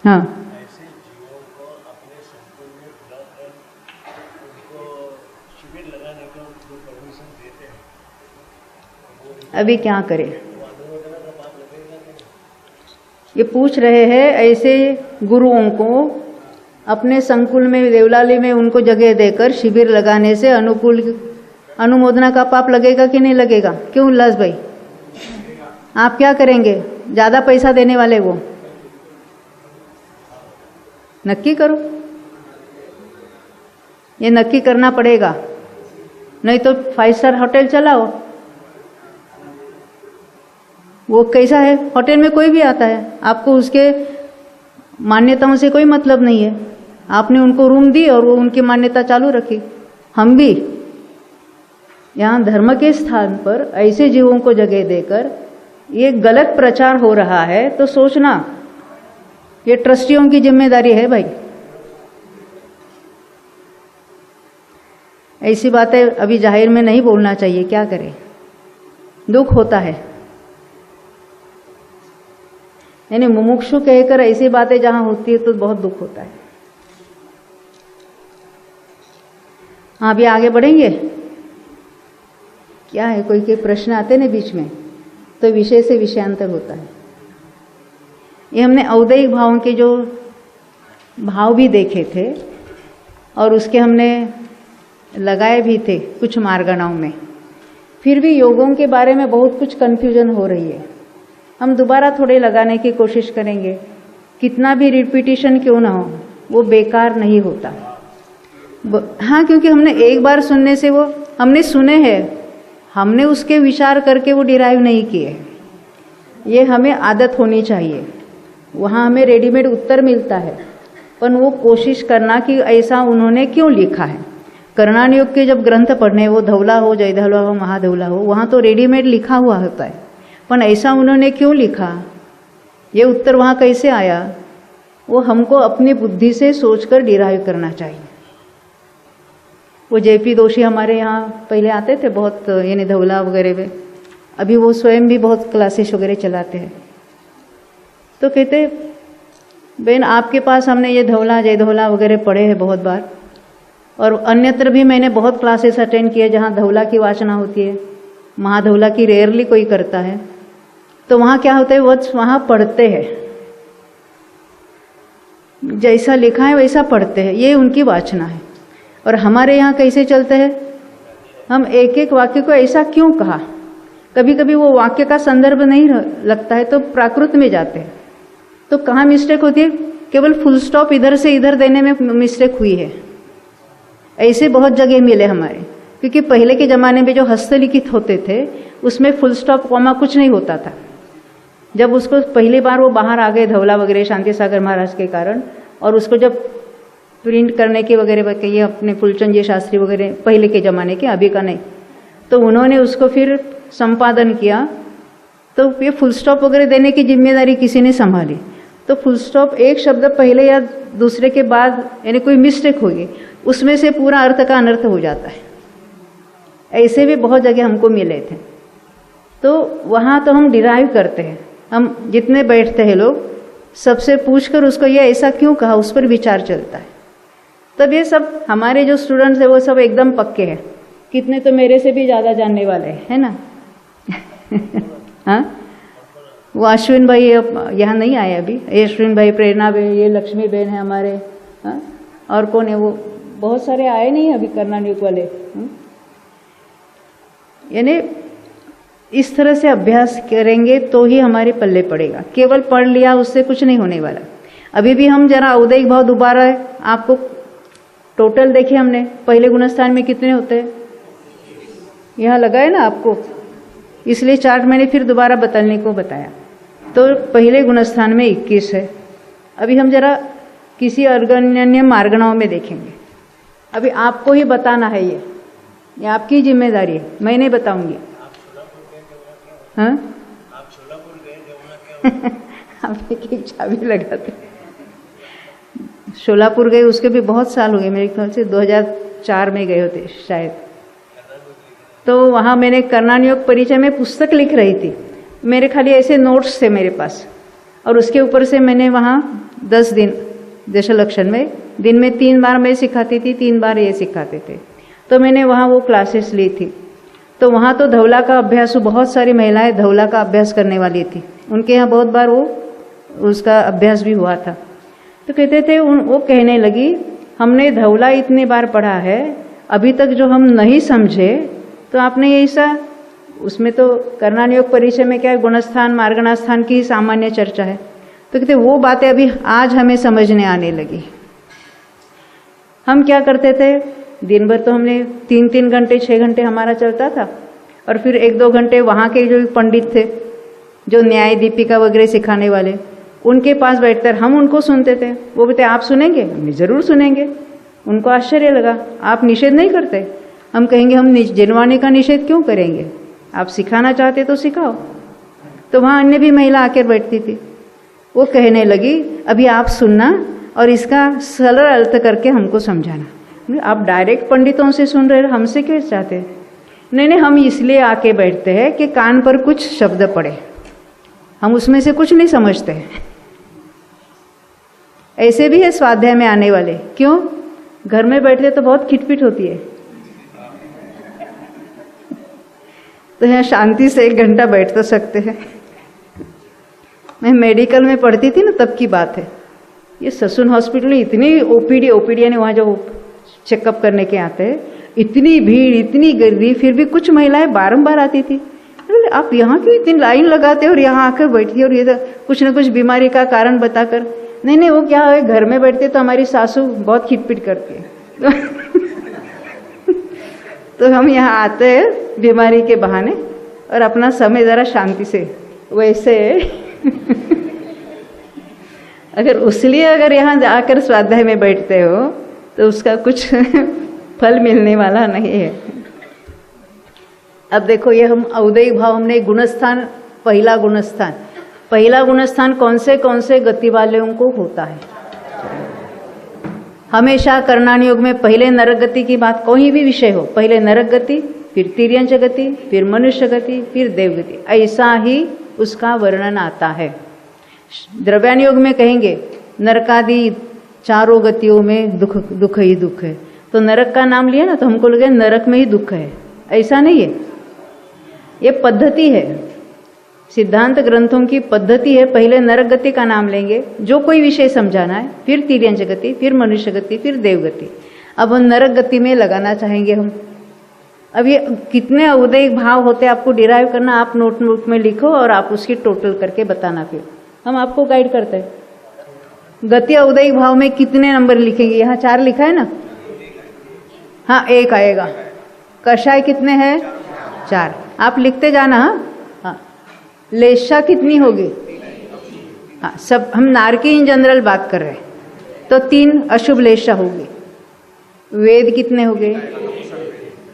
[SPEAKER 1] हाँ, अभी क्या करें? ये पूछ रहे हैं ऐसे गुरुओं को अपने संकुल में देवलाली में उनको जगह देकर शिविर लगाने से अनुमोदना का पाप लगेगा कि नहीं लगेगा? क्यों उल्लास भाई, आप क्या करेंगे? ज़्यादा पैसा देने वाले वो नक्की करो, ये नक्की करना पड़ेगा, नहीं तो 5 स्टार होटल चलाओ। वो कैसा है? होटल में कोई भी आता है, आपको उसके मान्यताओं से कोई मतलब नहीं है। आपने उनको रूम दी और वो उनकी मान्यता चालू रखी। हम भी यहाँ धर्म के स्थान पर ऐसे जीवों को जगह देकर ये गलत प्रचार हो रहा है, तो सोचना ये ट्रस्टियों की जिम्मेदारी है भाई। ऐसी बातें अभी जाहिर में नहीं बोलना चाहिए, क्या करें, दुख होता है। यानी मुमुक्षु कहकर ऐसी बातें जहां होती है तो बहुत दुख होता है। हाँ, अभी आगे बढ़ेंगे। क्या है, कोई के प्रश्न आते ना बीच में, तो विषय से विषयांतर होता है। ये हमने औदैहिक भावों के जो भाव भी देखे थे और उसके हमने लगाए भी थे कुछ मार्गणाओं में। फिर भी योगों के बारे में बहुत कुछ कन्फ्यूजन हो रही है। हम दोबारा थोड़े लगाने की कोशिश करेंगे। कितना भी रिपीटिशन क्यों ना हो, वो बेकार नहीं होता। हाँ, क्योंकि हमने एक बार सुनने से वो हमने सुने हैं, हमने उसके विचार करके वो डिराइव नहीं किए। ये हमें आदत होनी चाहिए। वहाँ हमें रेडीमेड उत्तर मिलता है, पर वो कोशिश करना कि ऐसा उन्होंने क्यों लिखा है। कर्णान योग के जब ग्रंथ पढ़ने, वो धौला हो, जयधौला हो, महाधौला हो, वहाँ तो रेडीमेड लिखा हुआ होता है, पर ऐसा उन्होंने क्यों लिखा, ये उत्तर वहाँ कैसे आया, वो हमको अपनी बुद्धि से सोचकर डिराइव करना चाहिए। वो जेपी दोषी हमारे यहाँ पहले आते थे बहुत, यानी धौला वगैरह में, अभी वो स्वयं भी बहुत क्लासेस वगैरह चलाते हैं। तो कहते बहन आपके पास हमने ये धौला जयधौला वगैरह पढ़े हैं बहुत बार, और अन्यत्र भी मैंने बहुत क्लासेस अटेंड किए जहाँ धौला की वाचना होती है, महाधौला की रेयरली कोई करता है। तो वहाँ क्या होता है, वहाँ पढ़ते हैं, जैसा लिखा है वैसा पढ़ते हैं, ये उनकी वाचना है। और हमारे यहाँ कैसे चलते हैं, हम एक एक वाक्य को ऐसा क्यों कहा, कभी कभी वो वाक्य का संदर्भ नहीं लगता है तो प्राकृत में जाते हैं। तो कहाँ मिस्टेक होती है? केवल फुल स्टॉप इधर से इधर देने में मिस्टेक हुई है। ऐसे बहुत जगह मिले हमारे, क्योंकि पहले के ज़माने में जो हस्तलिखित होते थे उसमें फुल स्टॉप कॉमा कुछ नहीं होता था। जब उसको पहली बार वो बाहर आ गए धवला वगैरह शांति सागर महाराज के कारण, और उसको जब प्रिंट करने के वगैरह कहिए अपने फुलचंद जी शास्त्री वगैरह पहले के ज़माने के, अभी का नहीं, तो उन्होंने उसको फिर संपादन किया। तो ये फुल स्टॉप वगैरह देने की जिम्मेदारी किसी ने संभाली। तो फुल स्टॉप एक शब्द पहले या दूसरे के बाद यानी कोई मिस्टेक होगी, उसमें से पूरा अर्थ का अनर्थ हो जाता है। ऐसे भी बहुत जगह हमको मिले थे। तो वहाँ तो हम डिराइव करते हैं, हम जितने बैठते हैं लोग सबसे पूछकर उसको ये ऐसा क्यों कहा, उस पर विचार चलता है। तब ये सब हमारे जो स्टूडेंट्स हैं वो सब एकदम पक्के हैं। कितने तो मेरे से भी ज़्यादा जानने वाले हैं, है ना। हाँ, वो अश्विन भाई यहाँ नहीं आए अभी, ये अश्विन भाई, प्रेरणा बहन, ये लक्ष्मी बहन है हमारे। हाँ, और कौन है वो, बहुत सारे आए नहीं अभी कर्नाटक वाले। यानी इस तरह से अभ्यास करेंगे तो ही हमारे पल्ले पड़ेगा। केवल पढ़ लिया उससे कुछ नहीं होने वाला। अभी भी हम जरा औदैहिक भाव दोबारा है, आपको टोटल देखिए हमने पहले गुणस्थान में कितने होते हैं, यहाँ लगाए ना आपको, इसलिए चार्ट मैंने फिर दोबारा बदलने को बताया। तो पहले गुणस्थान में 21 है। अभी हम जरा किसी अर्गण्य मार्गणाओं में देखेंगे। अभी आपको ही बताना है, ये आपकी जिम्मेदारी है, मैं नहीं बताऊंगी। हाँ, आप शोलापुर गए, आप एक चाबी लगाते। शोलापुर गए, उसके भी बहुत साल हो गए, मेरे ख्याल से 2004 में गए होते शायद। तो वहाँ मैंने कर्णान योग परिचय में पुस्तक लिख रही थी, मेरे खाली ऐसे नोट्स थे मेरे पास, और उसके ऊपर से मैंने वहाँ 10 दिन दशलक्षण में दिन में 3 बार मैं सिखाती थी, 3 बार ये सिखाते थे। तो मैंने वहाँ वो क्लासेस ली थी। तो वहाँ तो धवला का अभ्यास, बहुत सारी महिलाएं धवला का अभ्यास करने वाली थी, उनके यहाँ बहुत बार वो उसका अभ्यास भी हुआ था। तो कहते थे, वो कहने लगी हमने धवला इतनी बार पढ़ा है, अभी तक जो हम नहीं समझे, तो आपने ऐसा, उसमें तो कर्णान योग परिचय में क्या है, गुणस्थान मार्गणास्थान की सामान्य चर्चा है। तो कहते वो बातें अभी आज हमें समझने आने लगी। हम क्या करते थे, दिन भर तो हमने 3-3 घंटे 6 घंटे हमारा चलता था, और फिर 1-2 घंटे वहाँ के जो पंडित थे जो न्याय दीपिका वगैरह सिखाने वाले, उनके पास बैठकर हम उनको सुनते थे। वो बोलते आप सुनेंगे? हम जरूर सुनेंगे। उनको आश्चर्य लगा, आप निषेध नहीं करते? हम कहेंगे हम जिनवाने का निषेध क्यों करेंगे, आप सिखाना चाहते तो सिखाओ। तो वहाँ अन्य भी महिला आकर बैठती थी। वो कहने लगी अभी आप सुनना और इसका सरल अर्थ करके हमको समझाना। आप डायरेक्ट पंडितों से सुन रहे, हमसे क्यों चाहते? नहीं, हम इसलिए आके बैठते हैं कि कान पर कुछ शब्द पड़े, हम उसमें से कुछ नहीं समझते हैं। ऐसे भी है स्वाध्याय में आने वाले। क्यों? घर में बैठते तो बहुत खिटपिट होती है, तो यहाँ शांति से 1 घंटा बैठ तो सकते हैं। मैं मेडिकल में पढ़ती थी ना, तब की बात है। ये ससुन हॉस्पिटल में इतनी ओपीडी यानी वहाँ जो चेकअप करने के आते हैं, इतनी भीड़, इतनी गर्दी, फिर भी कुछ महिलाएं बारंबार आती थी। आप यहाँ क्यों इतनी लाइन लगाते हो और यहाँ आकर बैठती हो, और ये कुछ न कुछ बीमारी का कारण बताकर। नहीं, वो क्या है, घर में बैठते तो हमारी सासू बहुत खिटपिट करती है, तो हम यहाँ आते हैं बीमारी के बहाने और अपना समय ज़रा शांति से। वैसे अगर यहाँ जाकर स्वाध्याय में बैठते हो तो उसका कुछ फल मिलने वाला नहीं है। अब देखो, ये हम औदैहिक भाव, हमने गुणस्थान, पहला गुणस्थान कौन से गति वालों को होता है? हमेशा कर्णान योग में पहले नरक गति की बात, कोई भी विषय हो, पहले नरक गति, फिर तिर्यंच गति, फिर मनुष्य गति, फिर देव गति, ऐसा ही उसका वर्णन आता है। द्रव्यान योग में कहेंगे नरकादि 4 गतियों में दुख ही दुख है। तो नरक का नाम लिया ना, तो हमको लगे नरक में ही दुख है, ऐसा नहीं है। ये पद्धति है, सिद्धांत ग्रंथों की पद्धति है। पहले नरक गति का नाम लेंगे, जो कोई विषय समझाना है, फिर तिर्यंच गति, फिर मनुष्य गति, फिर देव गति। अब हम नरक गति में लगाना चाहेंगे हम, अब ये कितने औदयिक भाव होते आपको डिराइव करना, आप नोटबुक में लिखो और आप उसकी टोटल करके बताना, फिर हम आपको गाइड करते हैं। गति औदयिक भाव में कितने नंबर लिखेंगे? यहाँ 4 लिखा है ना, हाँ 1 आएगा। कषाय कितने हैं? 4, आप लिखते जाना। हाँ, लेशा कितनी होगी? हाँ, सब हम नारकी इन जनरल बात कर रहे हैं, तो 3 अशुभ लेशा होगी। वेद कितने हो गए?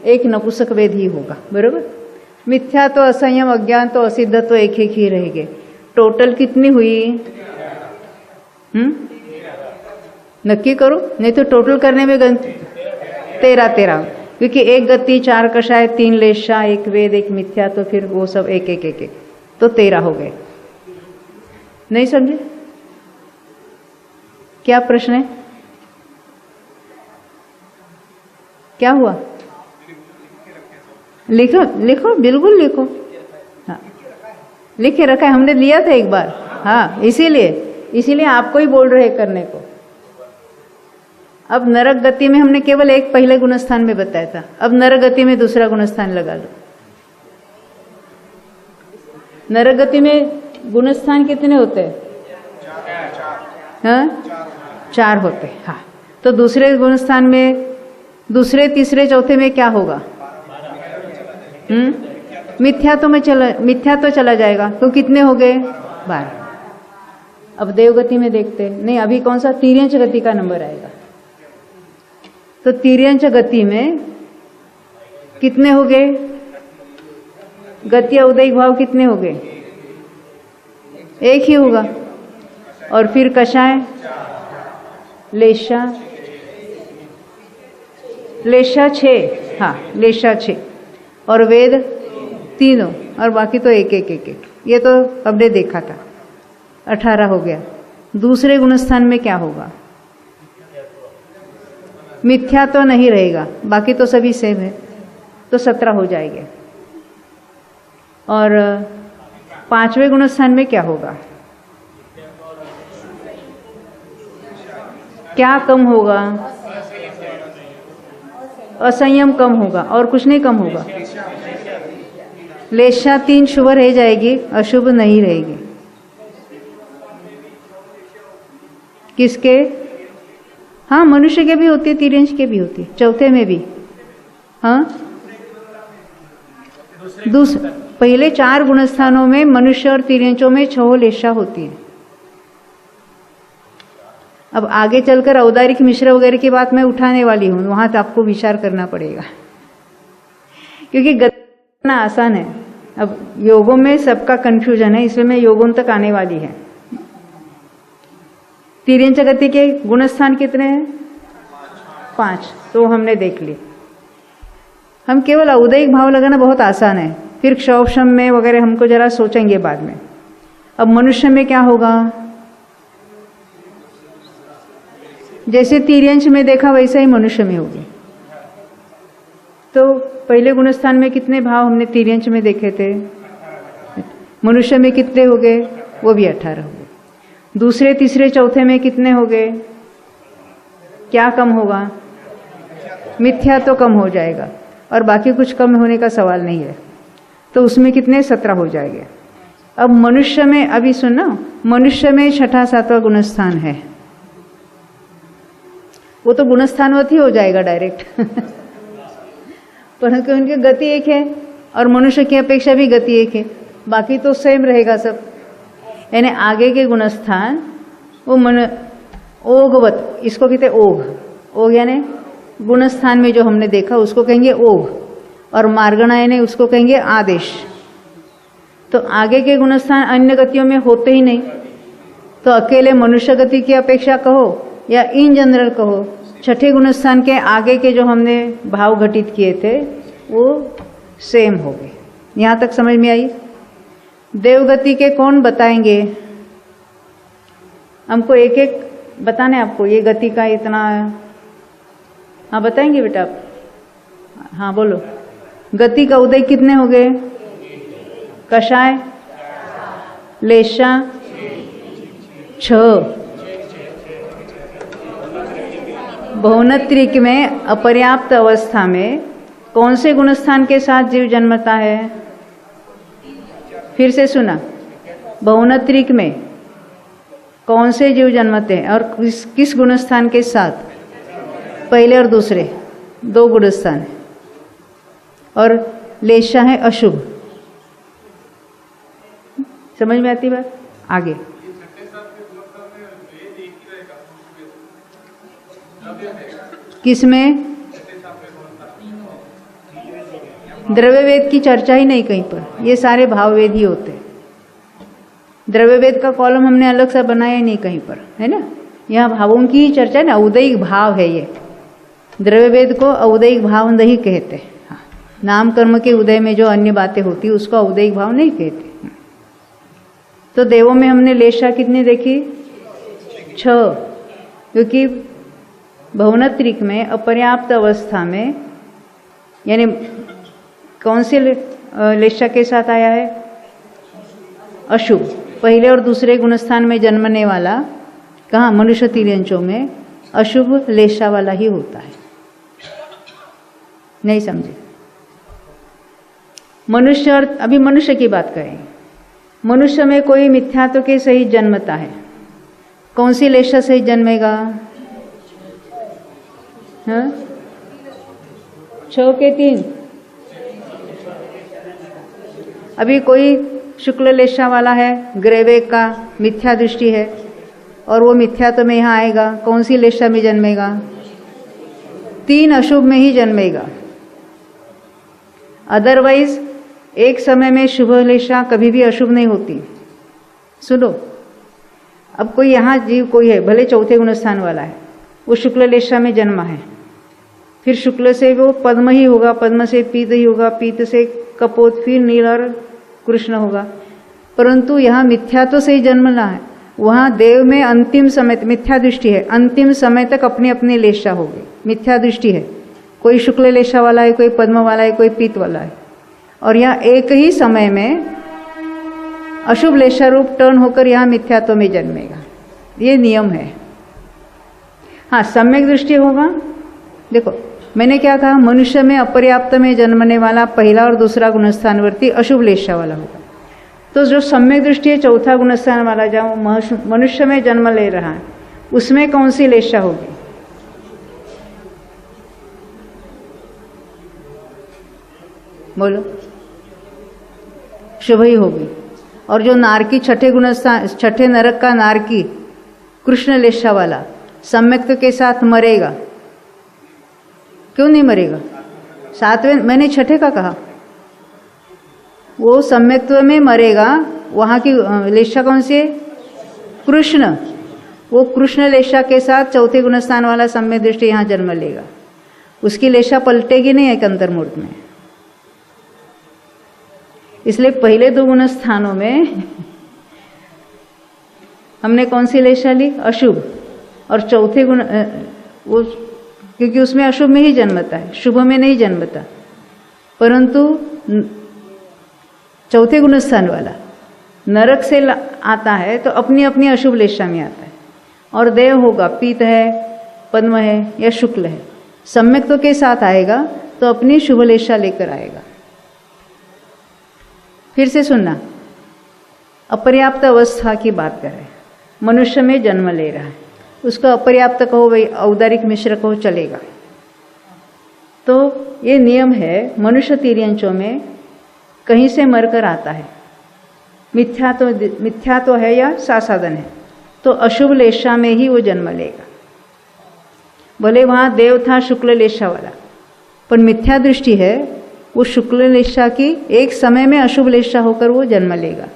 [SPEAKER 1] 1 नपुंसक वेद ही होगा, बरोबर। मिथ्या तो, असंयम, अज्ञान तो, असिद्ध तो एक ही रहेंगे। टोटल कितनी हुई? नक्की करो, नहीं तो टोटल करने में 13, क्योंकि 1 गति, 4 कषाय, 3 लेशा, 1 वेद, 1 मिथ्या, तो फिर वो सब एक, तो 13 हो गए। नहीं समझे? क्या प्रश्न है? क्या हुआ? लिखो लिखो, बिल्कुल लिखो। हाँ, लिखे रखा है, हमने लिया था एक बार। हाँ, इसीलिए आपको ही बोल रहे करने को। अब नरक गति में हमने केवल एक पहले गुणस्थान में बताया था, अब नरक गति में दूसरा गुणस्थान लगा लो। नरक गति में गुणस्थान कितने होते हैं? हाँ, 4 होते हैं। हाँ, तो दूसरे गुणस्थान में, दूसरे, तीसरे, चौथे में क्या होगा? मिथ्या तो चला जाएगा, तो कितने हो गए? 12। अब देवगति में देखते हैं। नहीं, अभी कौन सा? तिर्यंच गति का नंबर आएगा। तो तिर्यंच गति में कितने हो गए? गति औदयिक भाव कितने हो गए? 1 ही होगा। और फिर कषाय, लेशा 6, हाँ लेशा 6, और वेद 3, और बाकी तो एक। ये तो हमने देखा था, 18 हो गया। दूसरे गुणस्थान में क्या होगा? मिथ्या तो नहीं रहेगा, बाकी तो सभी सेम है, तो 17 हो जाएंगे। और 5वें गुणस्थान में क्या होगा? क्या कम होगा? असंयम कम होगा, और कुछ नहीं कम होगा। लेशा 3 शुभ रह जाएगी, अशुभ नहीं रहेगी। किसके? हाँ, मनुष्य के भी होती है, तिर्यंच के भी होती है, चौथे में भी। हाँ, पहले 4 गुणस्थानों में मनुष्य और तिर्यंचों में 6 लेशा होती है। अब आगे चलकर औदारिक मिश्र वगैरह की बात मैं उठाने वाली हूँ, वहां तो आपको विचार करना पड़ेगा, क्योंकि गति आसान है। अब योगों में सबका कंफ्यूजन है, इसलिए मैं योगों तक आने वाली है। तिर्यंच गति के गुणस्थान कितने हैं? 5, तो हमने देख ली। हम केवल औदयिक भाव लगाना बहुत आसान है, फिर क्षौक्षम में वगैरह हमको जरा सोचेंगे बाद में। अब मनुष्य में क्या होगा? जैसे तिर्यंच में देखा वैसा ही मनुष्य में होगी। तो पहले गुणस्थान में कितने भाव हमने तिर्यंच में देखे थे? मनुष्य में कितने हो गए? वो भी 18 हो गए। दूसरे, तीसरे, चौथे में कितने हो गए? क्या कम होगा? मिथ्या तो कम हो जाएगा, और बाकी कुछ कम होने का सवाल नहीं है। तो उसमें कितने? 17 हो जाएंगे। अब मनुष्य में, अभी सुनो, मनुष्य में 6ठा 7वां गुणस्थान है, वो तो गुणस्थानवत ही हो जाएगा डायरेक्ट परंतु उनकी गति एक है, और मनुष्य की अपेक्षा भी गति एक है, बाकी तो सेम रहेगा सब। यानी आगे के गुणस्थान वो ओघवत, इसको कहते ओघ यानी गुणस्थान में जो हमने देखा उसको कहेंगे ओघ, और मार्गणा यानी उसको कहेंगे आदेश। तो आगे के गुणस्थान अन्य गतियों में होते ही नहीं, तो अकेले मनुष्य गति की अपेक्षा कहो या इन जनरल कहो, 6ठे गुणस्थान के आगे के जो हमने भाव घटित किए थे वो सेम हो गए। यहाँ तक समझ में आई? देवगति के कौन बताएंगे? हमको एक एक बताने आपको, ये गति का इतना। हाँ बताएंगे बेटा आप? हाँ बोलो। गति का उदय कितने हो गए? कषाय, लेशा 6, भौनत्रिक में अपर्याप्त अवस्था में कौन से गुणस्थान के साथ जीव जन्मता है? फिर से सुना, बहुनत्रिक में कौन से जीव जन्मते हैं और किस गुणस्थान के साथ? पहले और दूसरे 2 गुणस्थान है, और लेशा है अशुभ। समझ में आती बात? आगे किसमें? द्रव्य वेद की चर्चा ही नहीं कहीं पर, ये सारे भाव वेद ही होते हैं। द्रव्य वेद का कॉलम हमने अलग सा बनाया ही नहीं कहीं पर, है ना। यहाँ भावों की ही चर्चा है ना, औदयिक भाव है ये। द्रव्य वेद को औदयिक भाव नहीं कहते। हाँ, नाम कर्म के उदय में जो अन्य बातें होती है उसको औदयिक भाव नहीं कहते। तो देवों में हमने लेशा कितनी देखी? 6, क्योंकि बहुनत्रिक में अपर्याप्त अवस्था में, यानी कौन से लेशा के साथ आया है? अशुभ। पहले और दूसरे गुणस्थान में जन्मने वाला कहाँ? मनुष्य तिर्यंचों में अशुभ लेशा वाला ही होता है। नहीं समझे? मनुष्य, और अभी मनुष्य की बात करेंगे। मनुष्य में कोई मिथ्यात्व के सहित जन्मता है, कौन सी लेशा सहित जन्मेगा? हाँ, 6 के 3। अभी कोई शुक्ल लेशा वाला है, ग्रहवेग का मिथ्या दृष्टि है, और वो मिथ्यात्व में यहाँ आएगा, कौन सी लेशा में जन्मेगा? 3 अशुभ में ही जन्मेगा। अदरवाइज एक समय में शुभ लेशा कभी भी अशुभ नहीं होती। सुनो, अब कोई यहाँ जीव कोई है, भले चौथे गुणस्थान वाला है, वो शुक्ल लेशा में जन्मा है, फिर शुक्ल से वो पद्म ही होगा, पद्म से पीत ही होगा, पीत से कपोत, फिर नील और कृष्ण होगा। परंतु यहाँ मिथ्यात्व से ही जन्मना है। वहाँ देव में अंतिम समय मिथ्या दृष्टि है, अंतिम समय तक अपनी अपनी लेशा होगी, मिथ्या दृष्टि है। कोई शुक्ल लेशा वाला है, कोई पद्म वाला है, कोई पीत वाला है, और यहाँ एक ही समय में अशुभ लेशा रूप टर्न होकर यहाँ मिथ्यात्व में जन्मेगा। ये नियम है। हाँ, सम्यक दृष्टि होगा। देखो मैंने क्या कहा, मनुष्य में अपर्याप्त में जन्मने वाला पहला और दूसरा गुणस्थानवर्ती अशुभ लेशा वाला होगा। तो जो सम्यक दृष्टि है चौथा गुणस्थान वाला, जहाँ मनुष्य में जन्म ले रहा है, उसमें कौन सी लेशा होगी? बोलो। शुभ ही होगी। और जो नारकी छठे गुणस्थान, छठे नरक का नारकी कृष्ण लेशा वाला सम्यक्त के साथ मरेगा। क्यों नहीं मरेगा? 7वें, मैंने छठे का कहा, वो सम्यक्त्व में मरेगा। वहाँ की लेशा कौन सी है? कृष्ण। वो कृष्ण लेशा के साथ चौथे गुणस्थान वाला सम्यक दृष्टि यहाँ जन्म लेगा। उसकी लेशा पलटेगी नहीं एक अंतर्मूर्त में। इसलिए पहले 2 गुणस्थानों में हमने कौन सी लेशा ली? अशुभ। और चौथे गुण वो, क्योंकि उसमें अशुभ में ही जन्मता है, शुभ में नहीं जन्मता। परंतु चौथे गुणस्थान वाला नरक से आता है तो अपनी अपनी अशुभ लेशा में आता है। और देव होगा, पीत है, पद्म है या शुक्ल है, सम्यक्त्व के साथ आएगा तो अपनी शुभ लेशा लेकर आएगा। फिर से सुनना, अपर्याप्त अवस्था की बात करें, मनुष्य में जन्म ले रहा है, उसको अपर्याप्त कहो, वही औदारिक मिश्र कहो, चलेगा। तो ये नियम है, मनुष्य तिर्यंचों में कहीं से मरकर आता है, मिथ्या तो है या सासाधन है, तो अशुभ लेशा में ही वो जन्म लेगा। भले वहाँ देव था शुक्ल लेशा वाला, पर मिथ्या दृष्टि है, वो शुक्ल लेशा की एक समय में अशुभ लेशा होकर वो जन्म लेगा।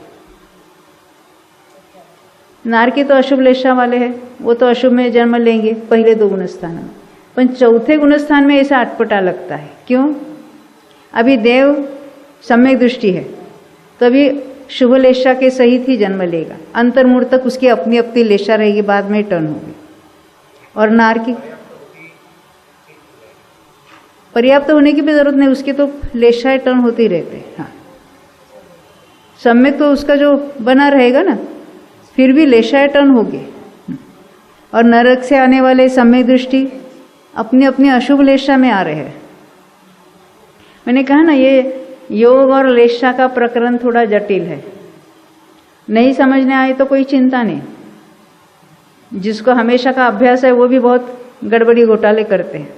[SPEAKER 1] नारकी तो अशुभ लेशा वाले हैं, वो तो अशुभ में जन्म लेंगे पहले 2 गुणस्थान में, पर चौथे गुणस्थान में ऐसा अटपटा लगता है। क्यों? अभी देव सम्यक दृष्टि है, तभी शुभ लेशा के सहित ही जन्म लेगा। अंतर्मूर्त तक उसकी अपनी अपनी लेशा रहेगी, बाद में टर्न होगी। और नारकी पर्याप्त होने की भी जरूरत नहीं, उसके तो लेशाएं टर्न होते ही रहते हैं। हाँ, सम्यक तो उसका जो बना रहेगा ना, फिर भी लेशाएं टर्न होगी। और नरक से आने वाले सम्यक दृष्टि अपनी अपनी अशुभ लेशा में आ रहे हैं। मैंने कहा ना, ये योग और लेशा का प्रकरण थोड़ा जटिल है। नहीं समझने आए तो कोई चिंता नहीं, जिसको हमेशा का अभ्यास है वो भी बहुत गड़बड़ी घोटाले करते हैं,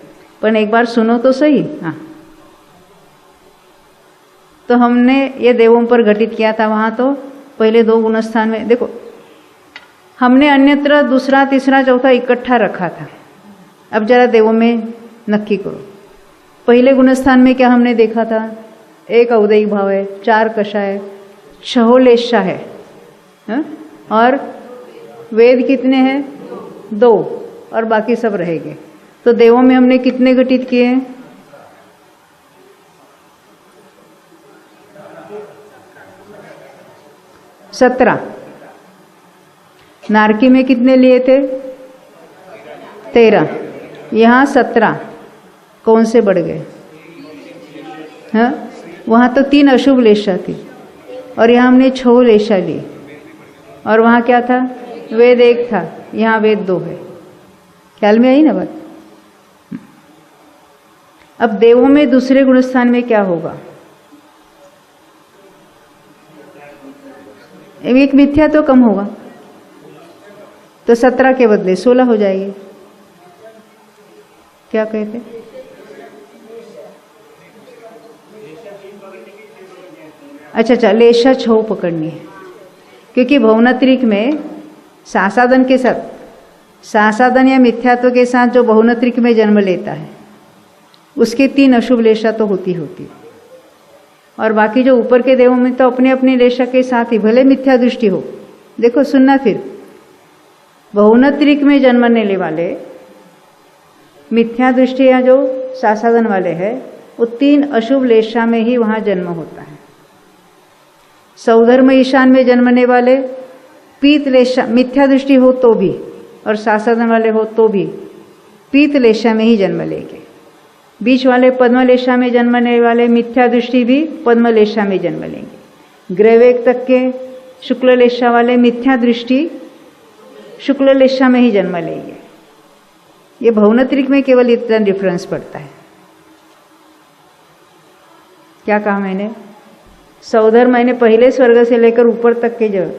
[SPEAKER 1] पर एक बार सुनो तो सही। हाँ, तो हमने ये देवों पर घटित किया था। वहाँ तो पहले 2 गुणस्थान में देखो, हमने अन्यत्र दूसरा तीसरा चौथा इकट्ठा रखा था। अब जरा देवों में नक्की करो। पहले गुणस्थान में क्या हमने देखा था? 1 औदैहिक भाव है, 4 कषाय, 6 लेशा है, और वेद कितने हैं? 2, और बाकी सब रहेंगे। तो देवों में हमने कितने घटित किए? 17। नारकी में कितने लिए थे? 13। यहाँ 17 कौन से बढ़ गए? हाँ, वहाँ तो 3 अशुभ लेशा थी, और यहाँ हमने 6 लेशा ली। और वहाँ क्या था? वेद 1 था, यहाँ वेद 2 है। ख्याल में आई ना बात? अब देवों में दूसरे गुणस्थान में क्या होगा? एक मिथ्या तो कम होगा, तो 17 के बदले 16 हो जाएगी। क्या कहते? अच्छा, लेशा 6 पकड़नी है, क्योंकि भौनत्रिक में सासादन के साथ, सासादन या मिथ्यात्व के साथ जो भौनत्रिक में जन्म लेता है उसके 3 अशुभ लेशा तो होती होती, और बाकी जो ऊपर के देवों में तो अपने अपने लेशा के साथ ही, भले मिथ्या दृष्टि हो। देखो सुनना, फिर भौनत्रिक में जन्मने वाले मिथ्या दृष्टि या जो सासादन वाले हैं, वो 3 अशुभ लेशा में ही वहाँ जन्म होता है। सौधर्म ईशान में जन्मने वाले पीत लेशा, मिथ्या दृष्टि हो तो भी, और सासादन वाले हो तो भी पीत लेशा में ही जन्म लेंगे। बीच वाले पद्मलेशा में जन्मने वाले मिथ्या दृष्टि भी पद्मलेशा में जन्म लेंगे। ग्रैवेक तक के शुक्ल लेशा वाले मिथ्या दृष्टि शुक्ल लेशा में ही जन्म लेंगे। ये भौनत्रिक में केवल इतना डिफरेंस पड़ता है। क्या कहा मैंने? सौधर्म मैंने पहले स्वर्ग से लेकर ऊपर तक के जो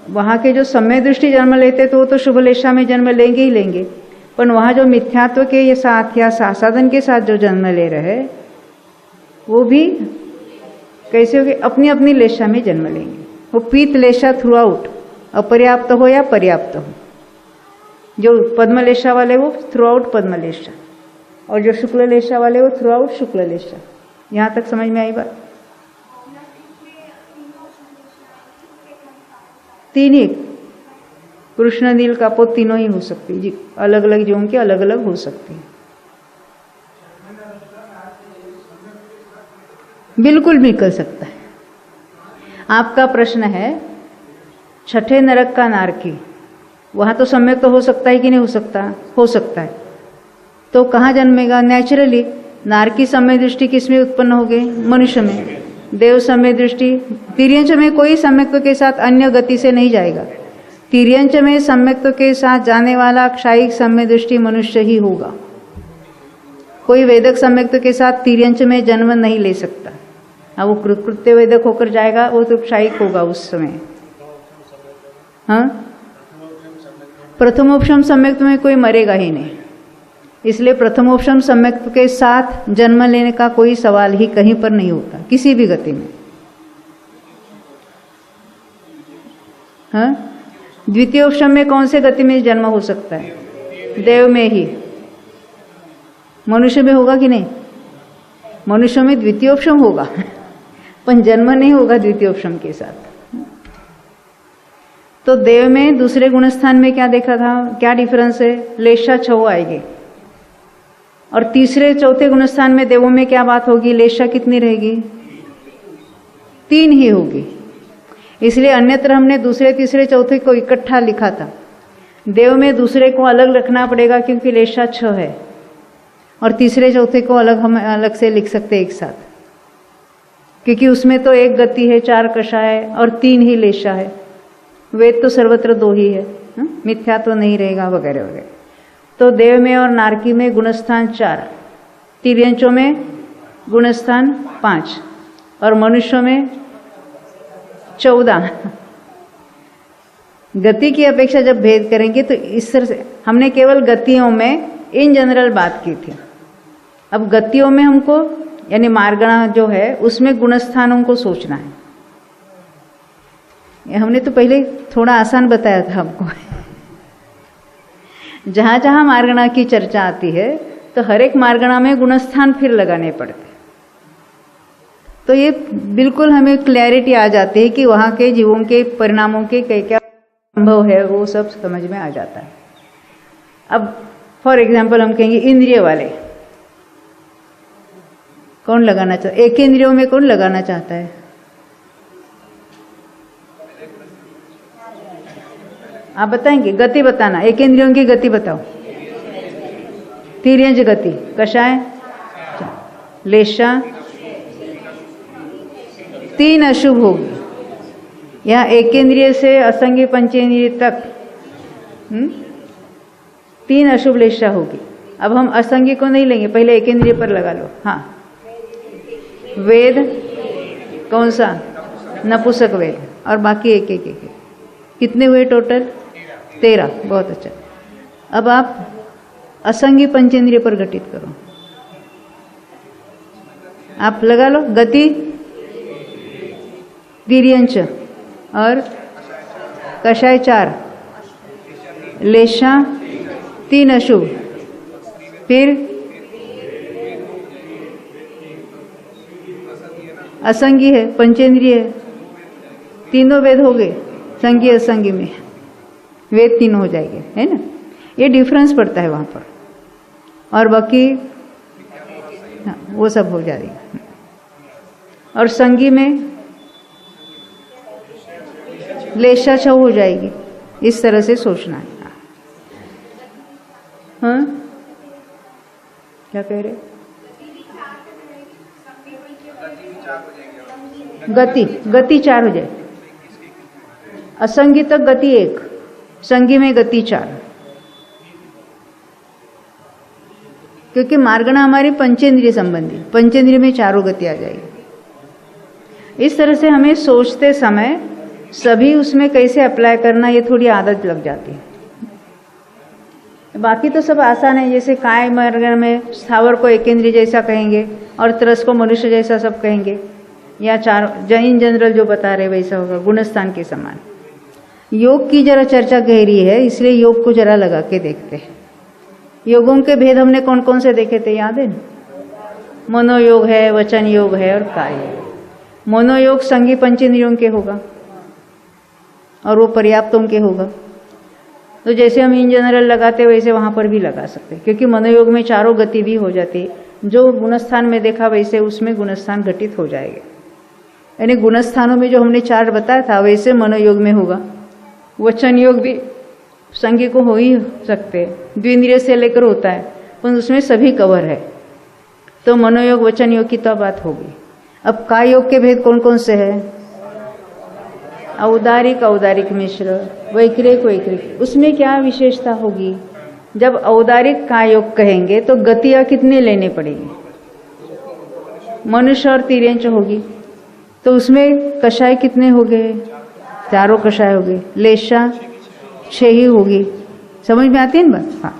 [SPEAKER 1] वहाँ के जो सम्य दृष्टि जन्म लेते तो वो तो शुभ लेशा में जन्म लेंगे ही लेंगे, पर वहाँ जो मिथ्यात्व के ये साथ या सासादन के साथ जो जन्म ले रहे वो भी कैसे होगी? अपनी अपनी लेशा में जन्म लेंगे। वो पीत लेशा थ्रू आउट, अपर्याप्त हो या पर्याप्त हो। जो पद्मलेशा वाले वो थ्रू आउट पद्मलेशा, और जो शुक्ल लेशा वाले वो थ्रू आउट शुक्ल लेशा। यहाँ तक समझ में आई बात? 3 ही, कृष्ण नील कापोत तीनों ही हो सकती जी, अलग अलग जीवों के अलग अलग हो सकती है। बिल्कुल भी कर सकता है। आपका प्रश्न है 6ठे नरक का नारकी, वहाँ तो सम्यक तो हो सकता है कि नहीं हो सकता? हो सकता है। तो कहाँ जन्मेगा? नेचुरली नारकी सम्य दृष्टि किस में उत्पन्न हो गई? मनुष्य में। देव सम्य दृष्टि, तिर्यंच में कोई सम्यक्त्व के साथ अन्य गति से नहीं जाएगा। तिर्यंच में सम्यक्त्व के साथ जाने वाला क्षायिक सम्य दृष्टि मनुष्य ही होगा। कोई वेदक सम्यक्त्व के साथ तिर्यंच में जन्म नहीं ले सकता। अब वो कृत्य वेदक होकर जाएगा, वो तो क्षायिक होगा उस समय। हाँ, प्रथमोपशम सम्यक्त्व में कोई मरेगा ही नहीं, इसलिए प्रथमोपशम सम्यक्त्व के साथ जन्म लेने का कोई सवाल ही कहीं पर नहीं होता, किसी भी गति में। हाँ, द्वितीयोपशम में कौन से गति में जन्म हो सकता है? देव में ही। मनुष्य में होगा कि नहीं? मनुष्य में द्वितीयोपशम होगा पर जन्म नहीं होगा द्वितीयोपशम के साथ। तो देव में दूसरे गुणस्थान में क्या देखा था? क्या डिफरेंस है? लेशा 6 आएगी, और तीसरे चौथे गुणस्थान में देवों में क्या बात होगी? लेशा कितनी रहेगी? 3 ही होगी। इसलिए अन्यत्र हमने दूसरे तीसरे चौथे को इकट्ठा लिखा था। देव में दूसरे को अलग रखना पड़ेगा क्योंकि लेशा 6 है, और तीसरे चौथे को अलग हम अलग से लिख सकते एक साथ, क्योंकि उसमें तो 1 गति है, 4 कषा है और 3 ही लेशा है। वेद तो सर्वत्र 2 ही है, मिथ्या तो नहीं रहेगा वगैरह वगैरह। तो देव में और नारकी में गुणस्थान 4, तिर्यंचों में गुणस्थान 5 और मनुष्यों में 14। गति की अपेक्षा जब भेद करेंगे तो इस तरह से हमने केवल गतियों में इन जनरल बात की थी। अब गतियों में हमको यानी मार्गणा जो है उसमें गुणस्थानों को सोचना है। हमने तो पहले थोड़ा आसान बताया था हमको। जहाँ जहाँ मार्गणा की चर्चा आती है तो हर एक मार्गणा में गुणस्थान फिर लगाने पड़ते, तो ये बिल्कुल हमें क्लैरिटी आ जाती है कि वहाँ के जीवों के परिणामों के क्या संभव है, वो सब समझ में आ जाता है। अब फॉर एग्जाम्पल हम कहेंगे इंद्रिय वाले कौन लगाना चाहता, एक इंद्रियों में कौन लगाना चाहता है? आप बताएंगे, गति बताना, एक इंद्रियों की गति बताओ। तिर्यंच गति, कषाय, लेशा, 3 अशुभ होगी। यहाँ एक इंद्रिय से असंगी पंचेंद्रिय तक 3 अशुभ लेशा होगी। अब हम असंगी को नहीं लेंगे, पहले एक इंद्रिय पर लगा लो। हाँ, वेद कौन सा? नपुंसक वेद, और बाकी एक एक एक। कितने हुए टोटल? 13। बहुत अच्छा। अब आप असंगी पंचेंद्रिय पर घटित करो। आप लगा लो गति तिर्यंच और कषाय 4, लेशा 3 अशुभ, फिर असंगी है, पंचेंद्रिय है, तीनों वेद हो गए। संगी असंगी में वेद 3 हो जाएंगे, है ना? ये डिफरेंस पड़ता है वहाँ पर, और बाकी वो सब हो जाएगा। और संगी में लेशा 6 हो जाएगी। इस तरह से सोचना है। हाँ, क्या कह रहे? गति 4 हो जाए। असंगी तक गति 1, संगी में गति 4, क्योंकि मार्गणा हमारी पंचेंद्रिय संबंधी, पंचेंद्रिय में 4 गति आ जाएगी। इस तरह से हमें सोचते समय सभी उसमें कैसे अप्लाई करना, ये थोड़ी आदत लग जाती है। बाकी तो सब आसान है, जैसे काय मार्गण में स्थावर को एकेंद्रिय जैसा कहेंगे और तरस को मनुष्य जैसा सब कहेंगे, या 4 जैन जनरल जो बता रहे वैसा होगा, गुणस्थान के समान। योग की जरा चर्चा गहरी है, इसलिए योग को जरा लगा के देखते हैं। योगों के भेद हमने कौन कौन से देखे थे, याद है? मनोयोग है, वचन योग है और काय योग। मनोयोग संगी पंचेंद्रियों के होगा और वो पर्याप्तों के होगा। तो जैसे हम इन जनरल लगाते वैसे वहाँ पर भी लगा सकते हैं, क्योंकि मनोयोग में 4 गति भी हो जाती है। जो गुणस्थान में देखा वैसे उसमें गुणस्थान घटित हो जाएगा। यानी गुणस्थानों में जो हमने 4 बताया था वैसे मनोयोग में होगा। वचन योग भी संगी को हो ही सकते हैं, द्विंद्रिय से लेकर होता है, पर उसमें सभी कवर है। तो मनोयोग वचन योग की तो बात होगी। अब काय योग के भेद कौन कौन से हैं? औदारिक, औदारिक मिश्र, वैक्रिक, वैक्रिक। उसमें क्या विशेषता होगी? जब औदारिक काय योग कहेंगे तो गतियाँ कितने लेने पड़ेगी? मनुष्य और तिर्यंच होगी, तो उसमें कषाय कितने हो गए? 4 कषाय हो गए। लेशा 6 ही होगी। समझ में आती है ना बात? हाँ।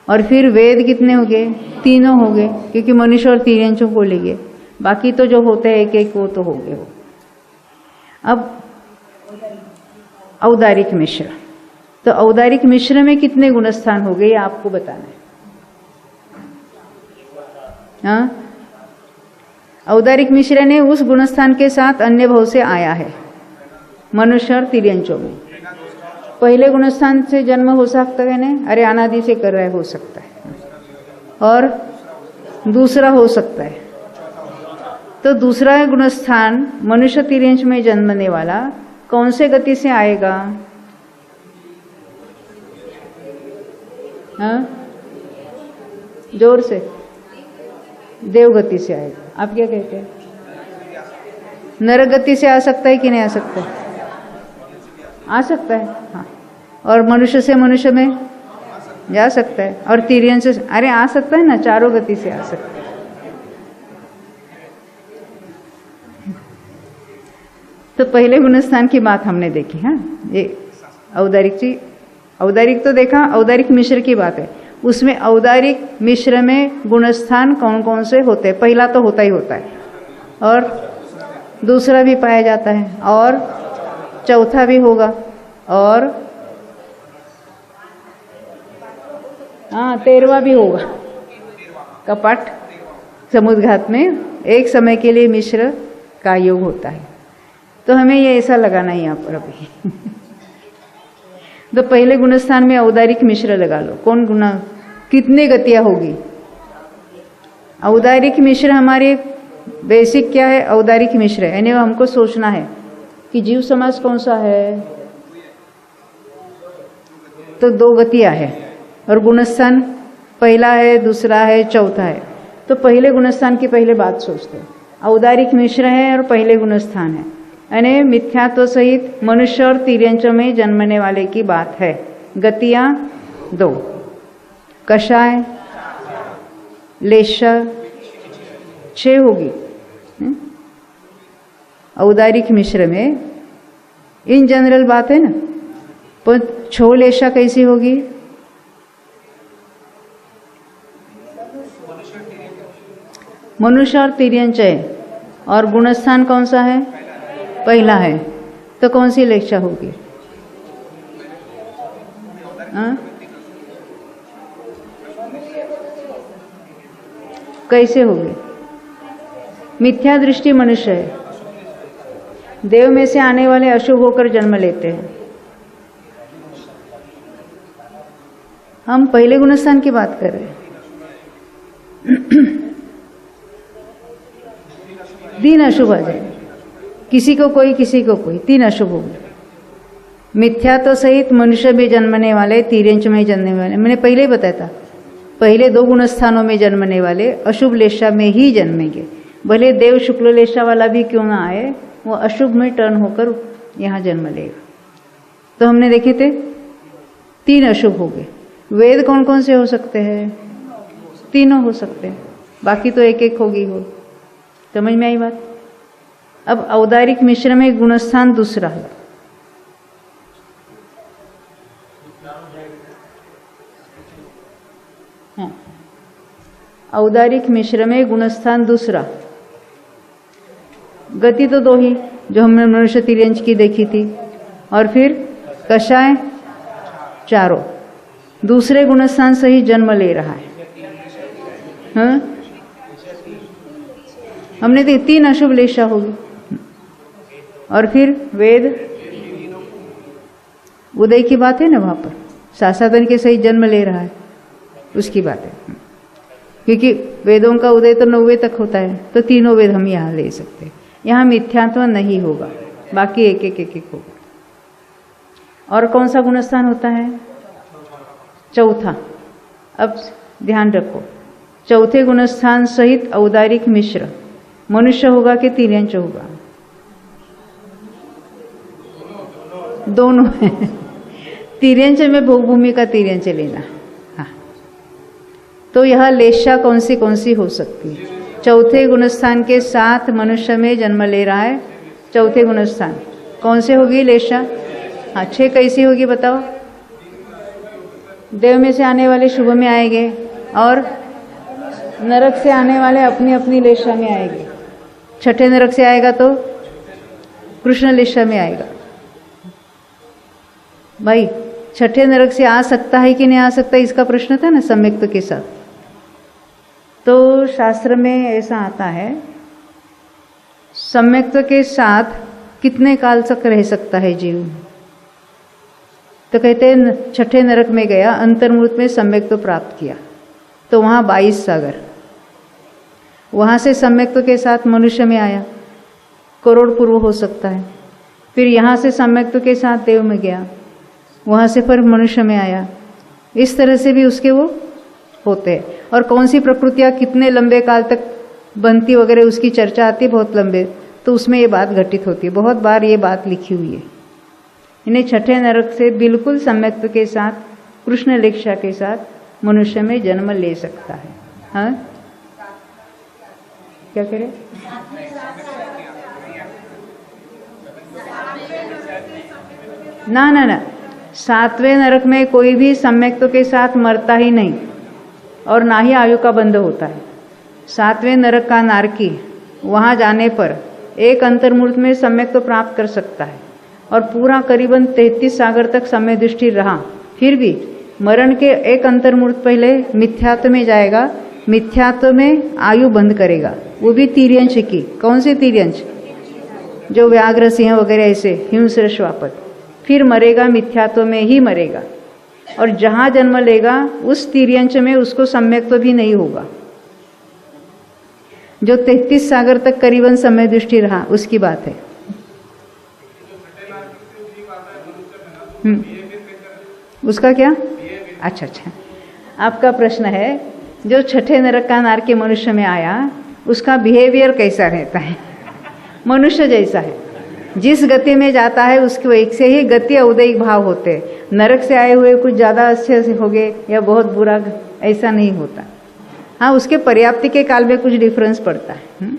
[SPEAKER 1] और फिर वेद कितने हो गए? 3 हो गए, क्योंकि मनुष्य और तिर्यंचों को ले गए। बाकी तो जो होते हैं एक एक वो तो हो गए हो। अब औदारिक मिश्र, तो औदारिक मिश्र में कितने गुणस्थान हो गए ये आपको बताना है। हाँ, औदारिक मिश्र ने उस गुणस्थान के साथ अन्य भाव से आया है मनुष्य और तिर्यंचों में। पहले गुणस्थान से जन्म हो सकता है ना, अरे अनादि से कर रहा है, हो सकता है, और दूसरा हो सकता है। तो दूसरा गुणस्थान मनुष्य तिर्यंच में जन्मने वाला कौन से गति से आएगा? हाँ, जोर से, देव गति से आएगा। आप क्या कहते हैं? नर गति से आ सकता है कि नहीं आ सकता? आ सकता है। हाँ, और मनुष्य से मनुष्य में जा सकता है, और तिर्यंच से, अरे आ सकता है ना, 4 गति से आ सकता है। तो पहले गुणस्थान की बात हमने देखी। हाँ, ये औदारिक तो देखा, औदारिक मिश्र की बात है। उसमें औदारिक मिश्र में गुणस्थान कौन कौन से होते हैं? पहला तो होता ही होता है, और दूसरा भी पाया जाता है, और चौथा भी होगा, और हाँ 13वां भी होगा। कपट समुद्घात में एक समय के लिए मिश्र का योग होता है। तो हमें ये ऐसा लगाना है यहाँ पर अभी तो पहले गुणस्थान में औदारिक मिश्र लगा लो। कौन गुना कितने गतियाँ होगी? औदारिक मिश्र हमारे बेसिक क्या है? औदारिक मिश्र है, यानी हमको सोचना है कि जीव समास कौन सा है, तो 2 गतियाँ है, और गुणस्थान पहला है, दूसरा है, चौथा है। तो पहले गुणस्थान की पहले बात सोचते हैं। औदारिक मिश्र है और पहले गुणस्थान है, यानी मिथ्यात्व सहित मनुष्य और तिर्यंचों में जन्मने वाले की बात है। गतियाँ 2, कषाय, लेशा 6 होगी। औदारिक मिश्र में इन जनरल बात है ना, पर छो लेशा कैसी होगी? मनुष्य और तिर्यंचय, और गुणस्थान कौन सा है? पहला है। तो कौन सी लेशा होगी? कैसे होगी? मिथ्या दृष्टि मनुष्य है, देव में से आने वाले अशुभ होकर जन्म लेते हैं। हम पहले गुणस्थान की बात कर रहे हैं। 3 अशुभ आ जाए, किसी को कोई, किसी को कोई, 3 अशुभ होंगे। मिथ्यात्व सहित मनुष्य में जन्मने वाले, तिर्यंच में जन्मने वाले, मैंने पहले ही बताया था, पहले 2 गुणस्थानों में जन्मने वाले अशुभ लेशा में ही जन्मेंगे। भले देव शुक्ल लेशा वाला भी क्यों ना आए, वो अशुभ में टर्न होकर यहाँ जन्म लेगा। तो हमने देखे थे 3 अशुभ हो गए। वेद कौन कौन से हो सकते हैं? 3 हो सकते हैं, बाकी तो एक एक होगी हो। समझ में आई बात? अब औदारिक मिश्र में गुणस्थान दूसरा है। हाँ, औदारिक मिश्र में गुणस्थान दूसरा। गति तो 2 ही, जो हमने मनुष्य तिर्यंच की देखी थी, और फिर कषाय 4। दूसरे गुणस्थान से ही जन्म ले रहा है। हाँ, हमने देखी 3 अशुभ लेशा होगी, और फिर वेद उदय की बात है ना, वहां पर सासाधन के सही जन्म ले रहा है, उसकी बात है। क्योंकि वेदों का उदय तो 9वें तक होता है, तो 3 वेद हम यहाँ ले सकते हैं। यहाँ मिथ्यात्व नहीं होगा, बाकी एक एक होगा। और कौन सा गुणस्थान होता है? चौथा। अब ध्यान रखो, चौथे गुणस्थान सहित औदारिक मिश्र मनुष्य होगा कि तिर्यंच होगा? दोनों है। तिर्यंच में भोगभूमि का तिर्यंच लेना। हाँ, तो यह लेशा कौन सी हो सकती है? चौथे गुणस्थान के साथ मनुष्य में जन्म ले रहा है। चौथे गुणस्थान कौन से होगी लेशा? हाँ, 6 कैसी होगी बताओ? देव में से आने वाले शुभ में आएंगे, और नरक से आने वाले अपनी अपनी लेशा में आएंगे। छठे नरक से आएगा तो कृष्ण लेशा में आएगा। भाई, छठे नरक से आ सकता है कि नहीं आ सकता, इसका प्रश्न था ना सम्यक्त के साथ। तो शास्त्र में ऐसा आता है, सम्यक्त के साथ कितने काल तक रह सकता है जीव? तो कहते हैं छठे नरक में गया, अंतर्मूर्त में सम्यक्त प्राप्त किया, तो वहाँ 22 सागर, वहाँ से सम्यक्त के साथ मनुष्य में आया, करोड़ पूर्व हो सकता है। फिर यहाँ से सम्यक्त के साथ देव में गया, वहाँ से फिर मनुष्य में आया। इस तरह से भी उसके वो होते हैं। और कौन सी प्रकृतियाँ कितने लंबे काल तक बनती वगैरह उसकी चर्चा आती है बहुत लंबे, तो उसमें ये बात घटित होती है। बहुत बार ये बात लिखी हुई है। इन्हें छठे नरक से बिल्कुल सम्यक्त के साथ, कृष्ण लेशा के साथ मनुष्य में जन्म ले सकता है। हाँ, क्या करें? ना ना ना, 7वें नरक में कोई भी सम्यक्तों के साथ मरता ही नहीं और ना ही आयु का बंध होता है। 7वें नरक का नारकी वहाँ जाने पर एक अंतर्मूर्त में सम्यक तो प्राप्त कर सकता है और पूरा करीबन 33 सागर तक समय दृष्टि रहा, फिर भी मरण के एक अंतर्मूर्त पहले मिथ्यात्व में जाएगा, मिथ्यात्व में आयु बंद करेगा, वो भी तिर्यंश की। कौन से तिर्यंश? जो व्याघ्र सिंह वगैरह ऐसे हिंस्र श्वापद, फिर मरेगा मिथ्यात्व में ही मरेगा और जहाँ जन्म लेगा उस तिर्यंश में उसको सम्यक तो भी नहीं होगा। जो 33 सागर तक करीबन समय दृष्टि रहा उसकी बात है। उसका क्या? अच्छा, आपका प्रश्न है जो छठे नरक का नारकी मनुष्य में आया उसका बिहेवियर कैसा रहता है? मनुष्य जैसा है, जिस गति में जाता है उसके वैसे ही गति औदयिक भाव होते हैं। नरक से आए हुए कुछ ज़्यादा अच्छे से हो गए या बहुत बुरा, ऐसा नहीं होता। हाँ, उसके पर्याप्ति के काल में कुछ डिफरेंस पड़ता है।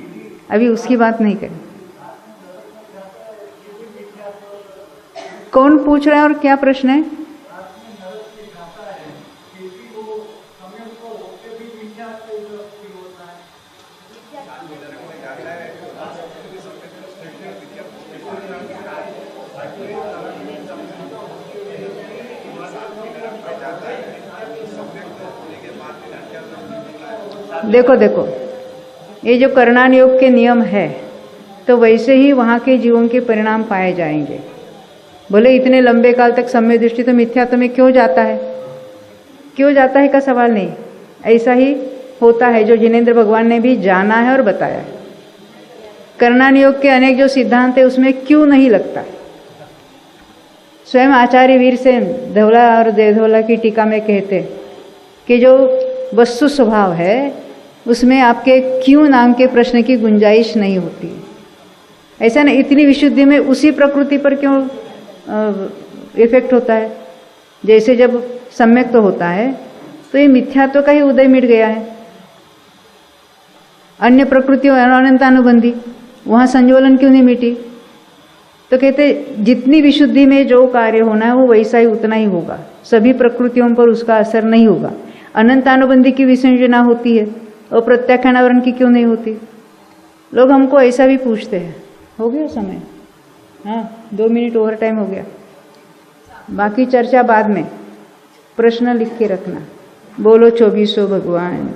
[SPEAKER 1] अभी उसकी बात नहीं करें। कौन पूछ रहा है और क्या प्रश्न है? देखो, ये जो करणान योग के नियम है तो वैसे ही वहाँ के जीवों के परिणाम पाए जाएंगे। बोले इतने लंबे काल तक सम्यक दृष्टि तो मिथ्यात्व में क्यों जाता है? क्यों जाता है का सवाल नहीं, ऐसा ही होता है जो जिनेंद्र भगवान ने भी जाना है और बताया है। करणान योग के अनेक जो सिद्धांत है उसमें क्यों नहीं लगता। स्वयं आचार्य वीर सेन धवला और देवधवला की टीका में कहते कि जो वस्तु स्वभाव है उसमें आपके क्यों नाम के प्रश्न की गुंजाइश नहीं होती। ऐसा नहीं, इतनी विशुद्धि में उसी प्रकृति पर क्यों इफेक्ट होता है? जैसे जब सम्यक तो होता है तो ये मिथ्यात्व का ही उदय मिट गया है। अन्य प्रकृतियों अनंतानुबंधी, वहाँ संज्वलन क्यों नहीं मिटी? तो कहते जितनी विशुद्धि में जो कार्य होना है वो वैसा ही उतना ही होगा, सभी प्रकृतियों पर उसका असर नहीं होगा। अनंतानुबंधी की विसंयोजना होती है और प्रत्याख्यान आवरण की क्यों नहीं होती? लोग हमको ऐसा भी पूछते हैं। हो गया समय? हाँ, 2 मिनट ओवर टाइम हो गया। बाकी चर्चा बाद में, प्रश्न लिख के रखना। बोलो 2400 भगवान।